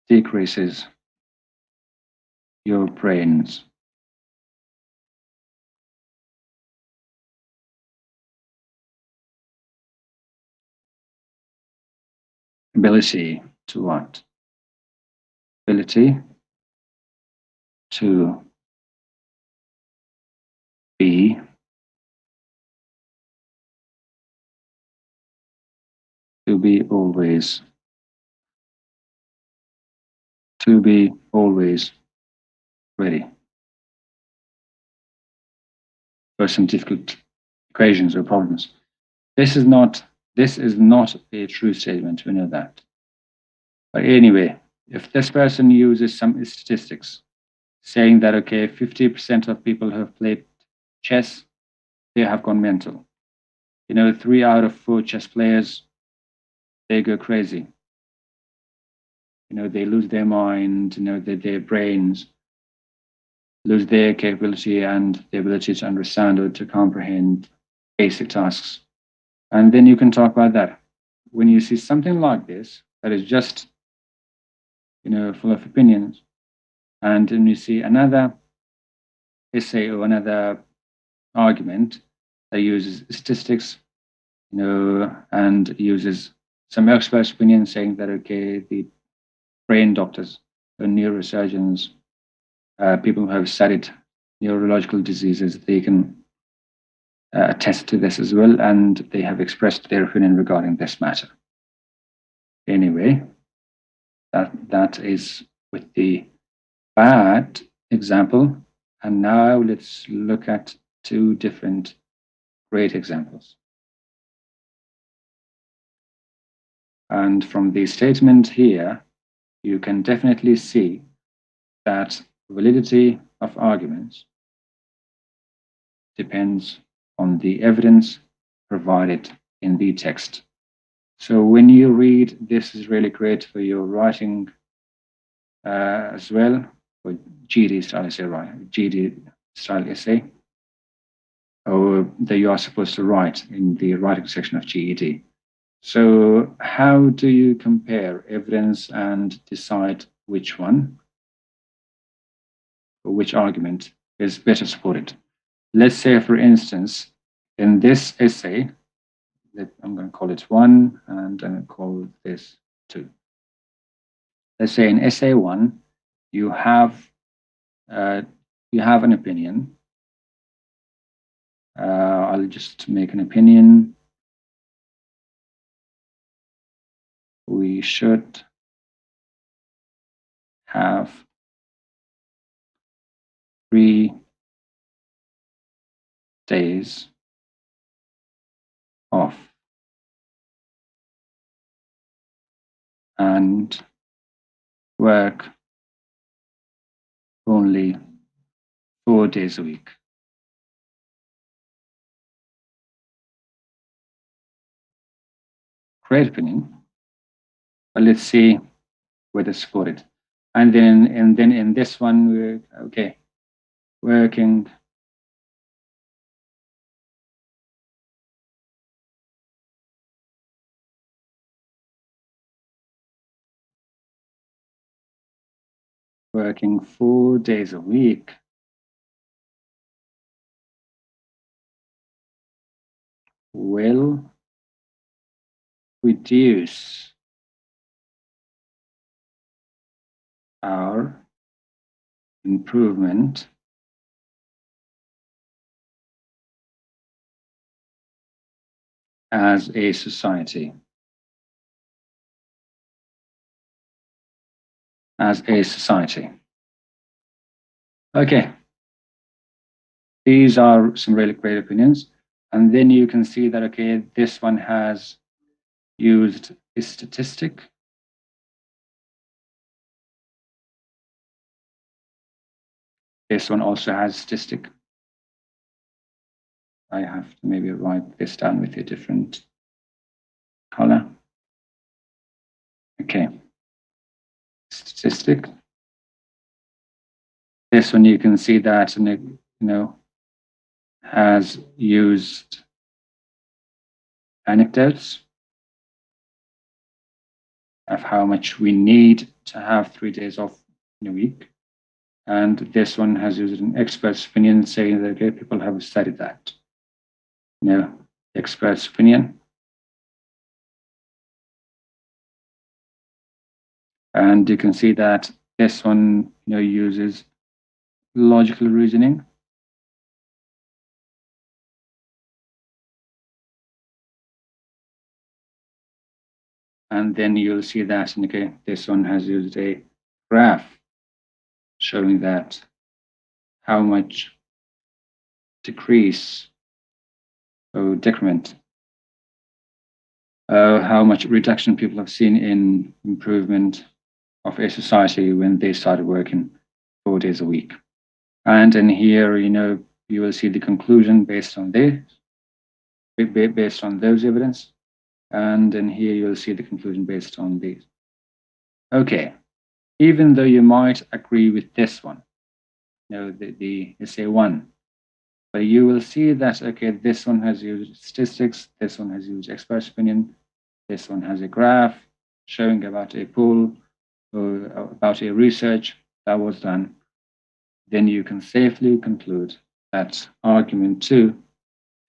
decreases your brain's ability to what? Ability to be always ready for some difficult equations or problems. This is not a true statement. We know that. But anyway, if this person uses some statistics saying that, okay, 50% of people who have played chess, they have gone mental. 3 out of 4 chess players, they go crazy. They lose their mind, their brains lose their capability and the ability to understand or to comprehend basic tasks. And then you can talk about that. When you see something like this, that is just, full of opinions, and then you see another essay or another argument that uses statistics, and uses some experts' opinion saying that, okay, the brain doctors, the neurosurgeons, people who have studied neurological diseases, they can attest to this as well, and they have expressed their opinion regarding this matter. Anyway, that is with the bad example, and now let's look at 2 different great examples. And from the statement here, you can definitely see that validity of arguments depends on the evidence provided in the text. So when you read, this is really great for your writing as well, for GED style essay, right? GED style essay, or that you are supposed to write in the writing section of GED. So how do you compare evidence and decide which one or which argument is better supported? Let's say, for instance, in this essay, I'm going to call it 1, and I'm going to call this 2. Let's say in essay 1, you have an opinion. I'll just make an opinion. We should have 3 days off and work only 4 days a week. Great opinion. But let's see whether it's supported. And then in this one, we're okay. Working working 4 days a week will reduce our improvement as a society. As a society. Okay. These are some really great opinions. And then you can see that, okay, this one has used a statistic. This one also has statistic. I have to maybe write this down with a different color. Okay. Statistic. This one you can see that, has used anecdotes of how much we need to have 3 days off in a week. And this one has used an expert's opinion, saying that, okay, people have studied that. Expert's opinion. And you can see that this one, uses logical reasoning. And then you'll see that, okay, this one has used a graph showing that how much decrease or decrement, how much reduction people have seen in improvement of a society when they started working 4 days a week. And in here, you will see the conclusion based on this, based on those evidence. And in here, you'll see the conclusion based on these. Okay, even though you might agree with this one, the essay 1, but you will see that, okay, this one has used statistics, this one has used expert's opinion, this one has a graph showing about a poll or about a research that was done. Then you can safely conclude that argument 2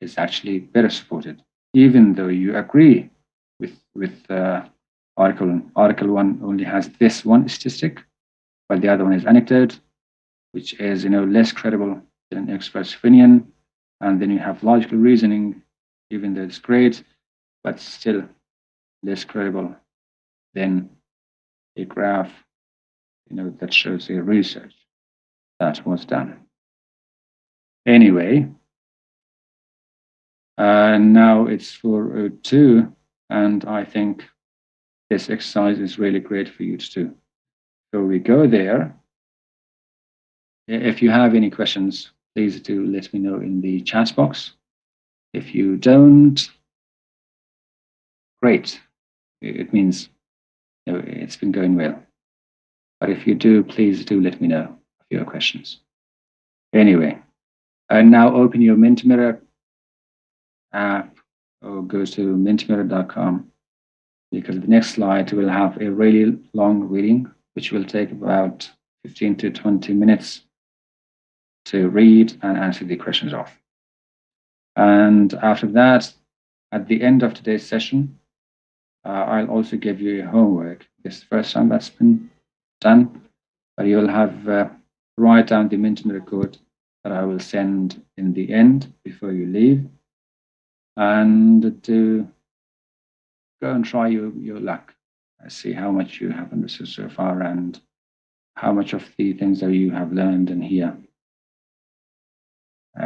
is actually better supported, even though you agree with article 1. Article 1 only has this one statistic, but the other one is anecdote, which is less credible than an expert's opinion. And then you have logical reasoning, even though it's great, but still less credible than a graph, that shows a research that was done. Anyway, now it's 4:02, and I think this exercise is really great for you to do. So we go there. If you have any questions, please do let me know in the chat box. If you don't, great. It means it's been going well. But if you do, please do let me know of your questions. Anyway, now open your Mentimeter app or go to mentimeter.com, because the next slide will have a really long reading, which will take about 15 to 20 minutes to read and answer the questions off. And after that, at the end of today's session, I'll also give you homework. This is the first time that's been done, but you'll have write down the Mentimeter code that I will send in the end before you leave, and to go and try your luck. See how much you have understood so far and how much of the things that you have learned in here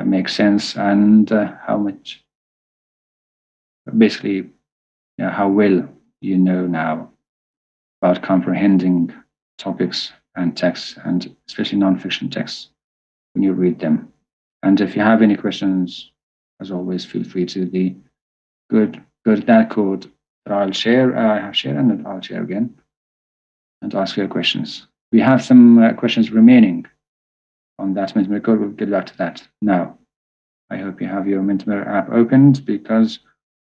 make sense, and how much, basically, how well you know now about comprehending topics and texts, and especially nonfiction texts when you read them. And if you have any questions, as always, feel free to the good go to that code that I'll share. I have shared, and I'll share again, and ask your questions. We have some questions remaining on that Mentimeter code. We'll get back to that now. I hope you have your Mentimeter app opened, because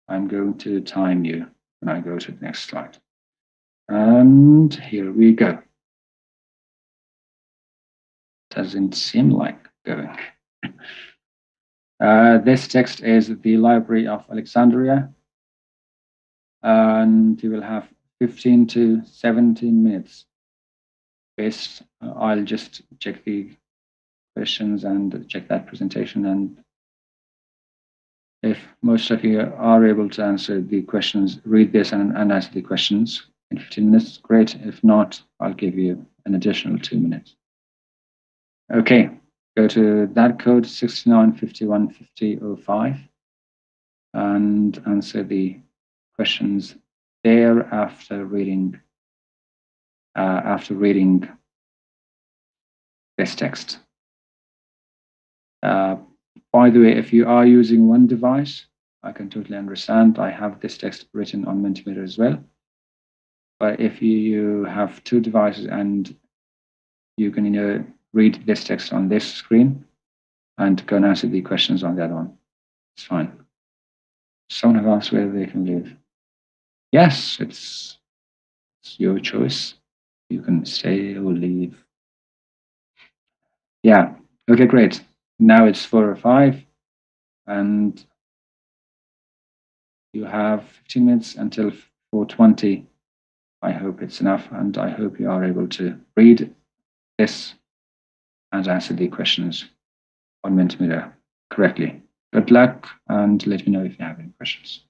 I'm going to time you when I go to the next slide. And here we go. Doesn't seem like going. This text is the Library of Alexandria, and you will have 15 to 17 minutes. I'll just check the questions and check that presentation, and if most of you are able to answer the questions, read this and answer the questions in 15 minutes, great. If not, I'll give you an additional 2 minutes. Okay, go to that code 69515005 and answer the questions there after reading this text. By the way, if you are using one device, I can totally understand. I have this text written on Mentimeter as well. But if you have two devices and you can read this text on this screen and go and answer the questions on the other one, it's fine. Someone have asked whether they can leave. Yes, it's your choice. You can stay or leave. Yeah, okay, great. Now it's 4:05, and you have 15 minutes until 4:20. I hope it's enough, and I hope you are able to read this and answer the questions on Mentimeter correctly. Good luck, and let me know if you have any questions.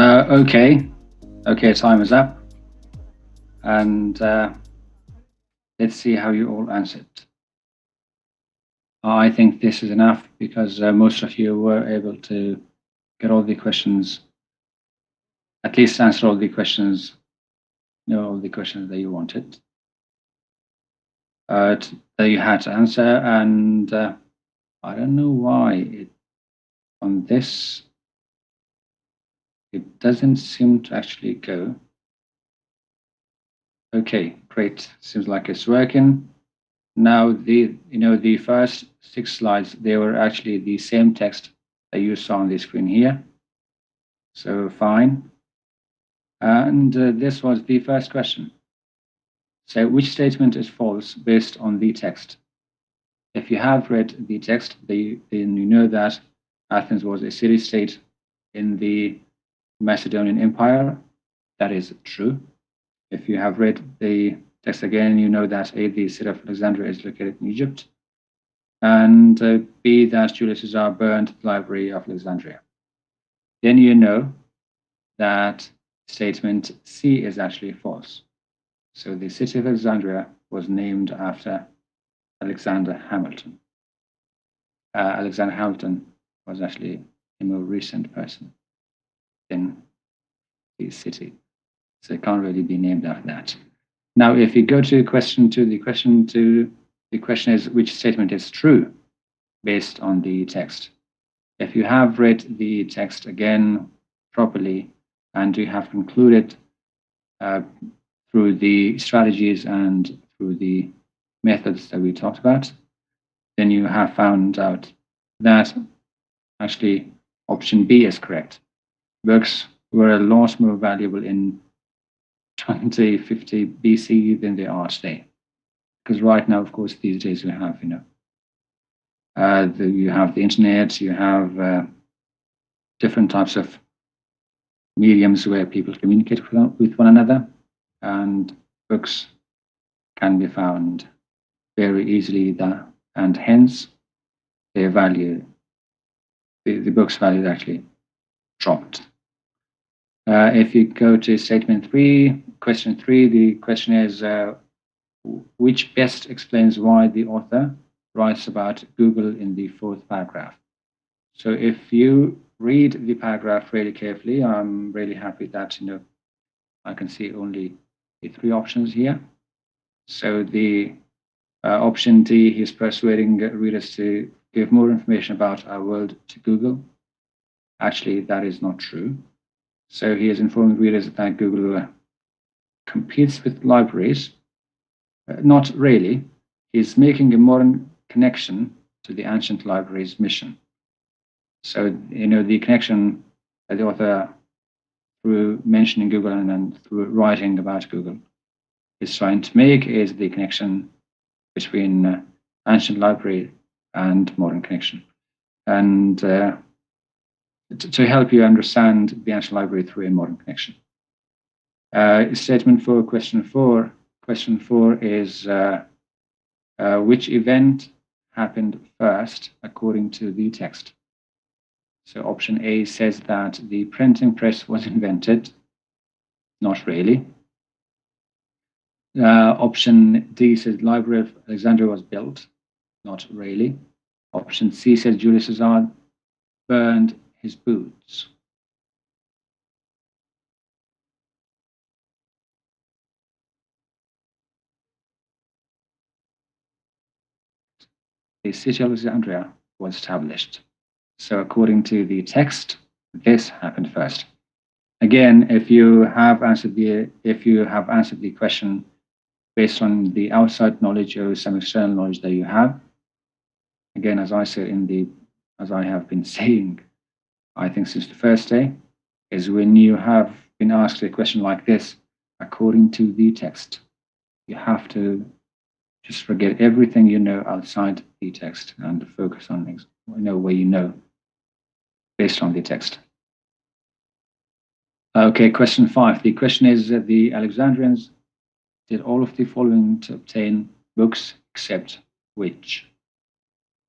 Okay, time is up. And let's see how you all answered. I think this is enough because most of you were able to get all the questions, at least answer all the questions, know all the questions that you wanted, that you had to answer. And I don't know why on this, it doesn't seem to actually go. Okay, great. Seems like it's working. Now the first 6 slides, they were actually the same text that you saw on the screen here. So fine. And this was the first question. So which statement is false based on the text? If you have read the text, then you know that Athens was a city-state in the Macedonian Empire. That is true. If you have read the text again, you know that A, the city of Alexandria is located in Egypt, and B, that Julius Caesar burned the library of Alexandria. Then you know that statement C is actually false. So the city of Alexandria was named after Alexander Hamilton. Alexander Hamilton was actually a more recent person than the city. So it can't really be named after that. Now, if you go to question 2, the question is which statement is true based on the text. If you have read the text again properly and you have concluded through the strategies and through the methods that we talked about, then you have found out that actually option B is correct. Books were a lot more valuable in 2050 BC than they are today. Because right now, of course, these days we have, you have the internet, you have different types of mediums where people communicate with one another, and books can be found very easily there, and hence their value, the book's value actually dropped. If you go to statement 3, question 3, the question is which best explains why the author writes about Google in the 4th paragraph. So if you read the paragraph really carefully, I'm really happy that I can see only the 3 options here. So the option D, he's persuading readers to give more information about our world to Google. Actually, that is not true. So he is informing readers that Google competes with libraries. Not really. He's making a modern connection to the ancient library's mission. So, the connection that the author, through mentioning Google and then through writing about Google, is trying to make is the connection between ancient library and modern connection. And to help you understand the ancient library through a modern connection. Statement for question 4. Question 4 is which event happened first according to the text? So option A says that the printing press was invented. Not really. Option D says the Library of Alexandria was built. Not really. Option C says Julius Caesar burned his boots. The city of Alexandria was established. So according to the text, this happened first. Again, if you have answered the question based on the outside knowledge or some external knowledge that you have, again, as I said as I have been saying, I think since the first day, is when you have been asked a question like this, according to the text, you have to just forget everything you know outside the text and focus on things, where you know based on the text. Okay, question 5. The question is that the Alexandrians did all of the following to obtain books except which?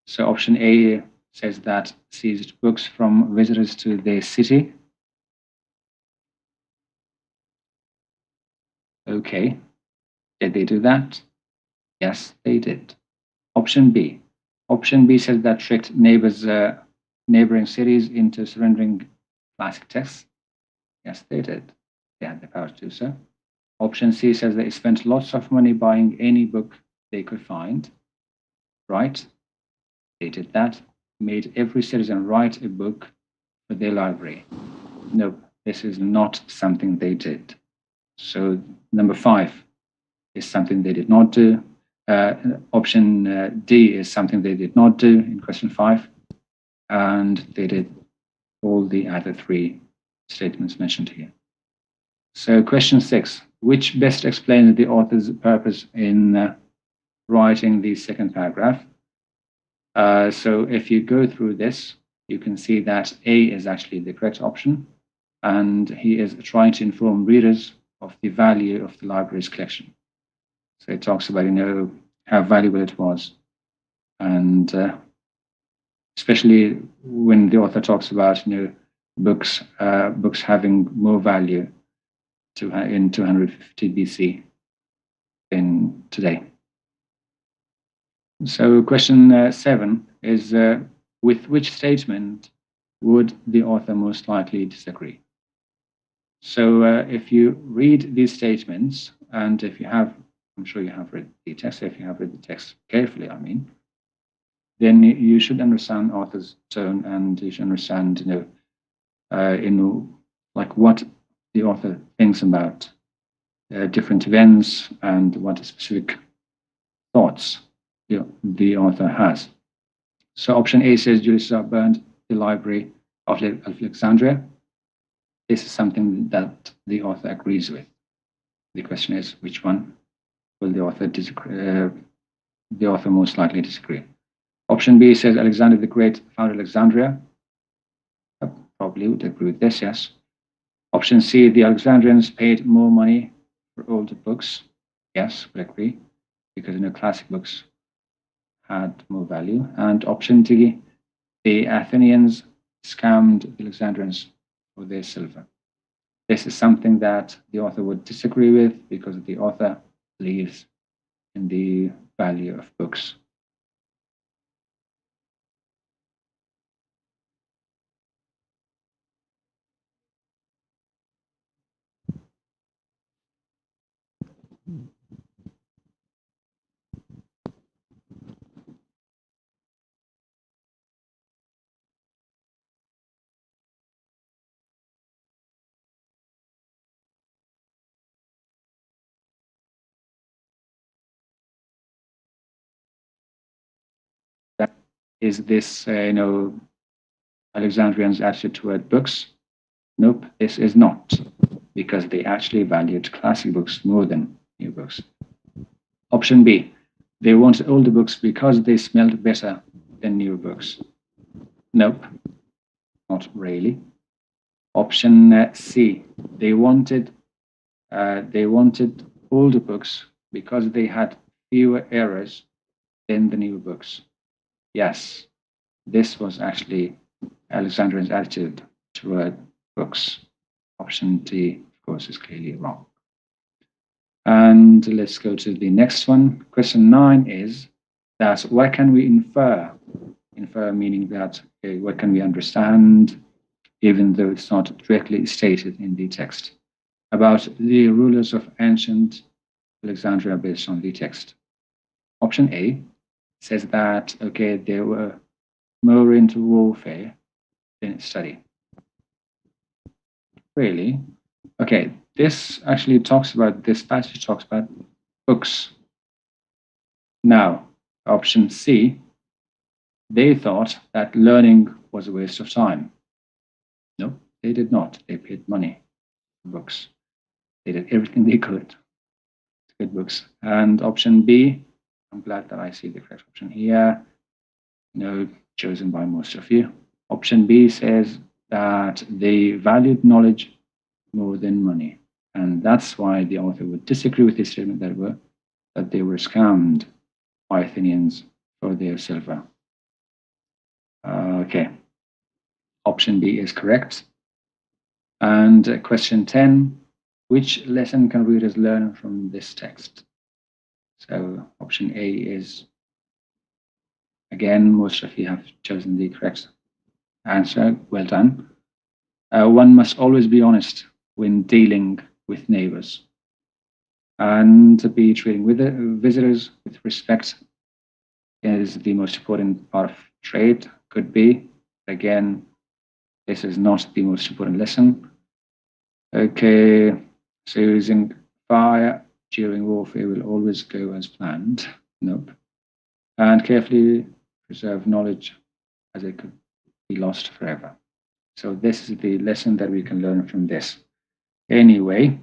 So option A says that seized books from visitors to their city. Okay. Did they do that? Yes, they did. Option B. Option B says that tricked neighboring cities into surrendering classic texts. Yes, they did. They had the power to do so. Option C says they spent lots of money buying any book they could find. Right? They did that. Made every citizen write a book for their library. Nope, this is not something they did. So number 5 is something they did not do. Option D is something they did not do in question 5. And they did all the other 3 statements mentioned here. So question 6, which best explains the author's purpose in writing the second paragraph? So if you go through this, you can see that A is actually the correct option, and he is trying to inform readers of the value of the library's collection. So it talks about, how valuable it was, and especially when the author talks about, books having more value in 250 BC than today. So question 7 is, with which statement would the author most likely disagree? So if you read these statements, and if you have, I'm sure you have read the text, if you have read the text carefully, then you should understand author's tone, and you should understand, like what the author thinks about different events and what specific thoughts the author has. So option A says Julius Caesar burned the library of Alexandria. This is something that the author agrees with. The question is, which one will the author disagree? The author most likely disagree. Option B says Alexander the Great founded Alexandria. I probably would agree with this, yes. Option C, the Alexandrians paid more money for older books. Yes, would agree, because classic books had more value. And option D, the Athenians scammed the Alexandrians for their silver. This is something that the author would disagree with, because the author believes in the value of books. That is this, Alexandrians' attitude toward books? Nope, this is not, because they actually valued classic books more than new books. Option B, they wanted older books because they smelled better than new books. Nope, not really. Option C, they wanted older books because they had fewer errors than the new books. Yes, this was actually Alexandrian's attitude toward books. Option D, of course, is clearly wrong. And let's go to the next one. Question 9 is that what can we infer? Infer meaning that, what can we understand, even though it's not directly stated in the text, about the rulers of ancient Alexandria based on the text. Option A says that, okay, they were more into warfare than study. Really? Okay, this actually talks about, this passage talks about books. Now, option C, they thought that learning was a waste of time. No, they did not. They paid money for books. They did everything they could to get books. And option B, I'm glad that I see the correct option here. Chosen by most of you. Option B says that they valued knowledge more than money. And that's why the author would disagree with this statement that they were scammed by Athenians for their silver. Okay. Option B is correct. And question 10, Which lesson can readers learn from this text? So option A is, again, most of you have chosen the correct answer. Well done. One must always be honest when dealing with neighbors and to be treating with visitors with respect is the most important part of trade, could be. Again, this is not the most important lesson. Okay, so using fire during warfare will always go as planned. Nope. And carefully preserve knowledge as it could be lost forever. So this is the lesson that we can learn from this. Anyway,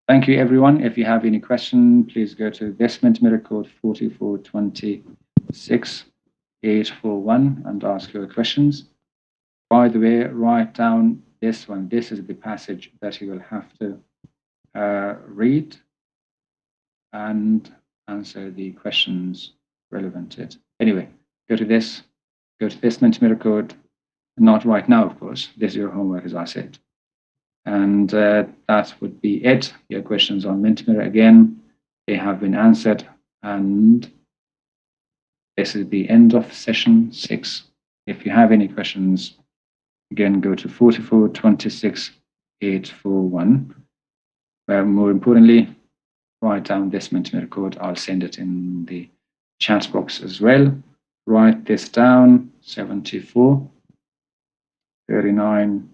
thank you everyone. If you have any question, please go to this Mentimeter code 4426841 and ask your questions. By the way, write down this one. This is the passage that you will have to read and answer the questions relevant to it. Anyway, go to this Mentimeter code. Not right now, of course. This is your homework, as I said. And that would be it. Your questions on Mentimeter, again, they have been answered. And this is the end of session 6. If you have any questions, again, go to 4426841. More importantly, write down this Mentimeter code. I'll send it in the chat box as well. Write this down, 74 39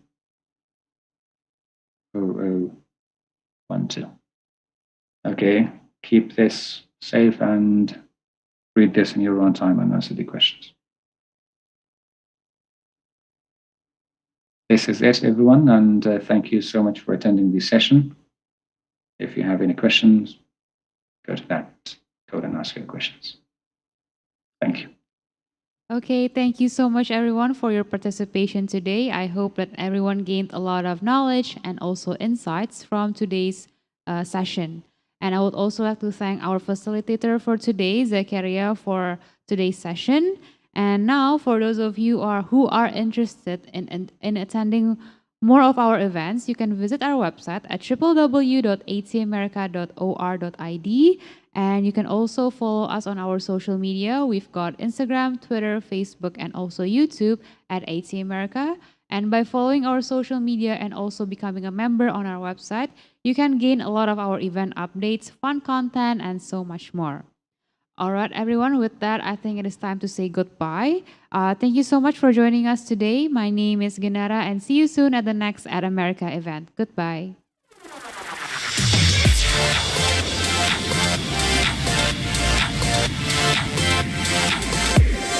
0012. Okay, keep this safe and read this in your own time and answer the questions. This is it, everyone, and thank you so much for attending this session. If you have any questions, go to that code and ask your questions. Thank you. Okay, thank you so much, everyone, for your participation today. I hope that everyone gained a lot of knowledge and also insights from today's session. And I would also like to thank our facilitator for today, Zakaria, for today's session. And now, for those of you who are interested in attending more of our events, you can visit our website at www.atamerica.or.id. And you can also follow us on our social media. We've got Instagram, Twitter, Facebook, and also YouTube at AT America. And by following our social media and also becoming a member on our website, you can gain a lot of our event updates, fun content, and so much more. All right, everyone, with that, I think it is time to say goodbye. Thank you so much for joining us today. My name is Genara, and see you soon at the next At America event. Goodbye.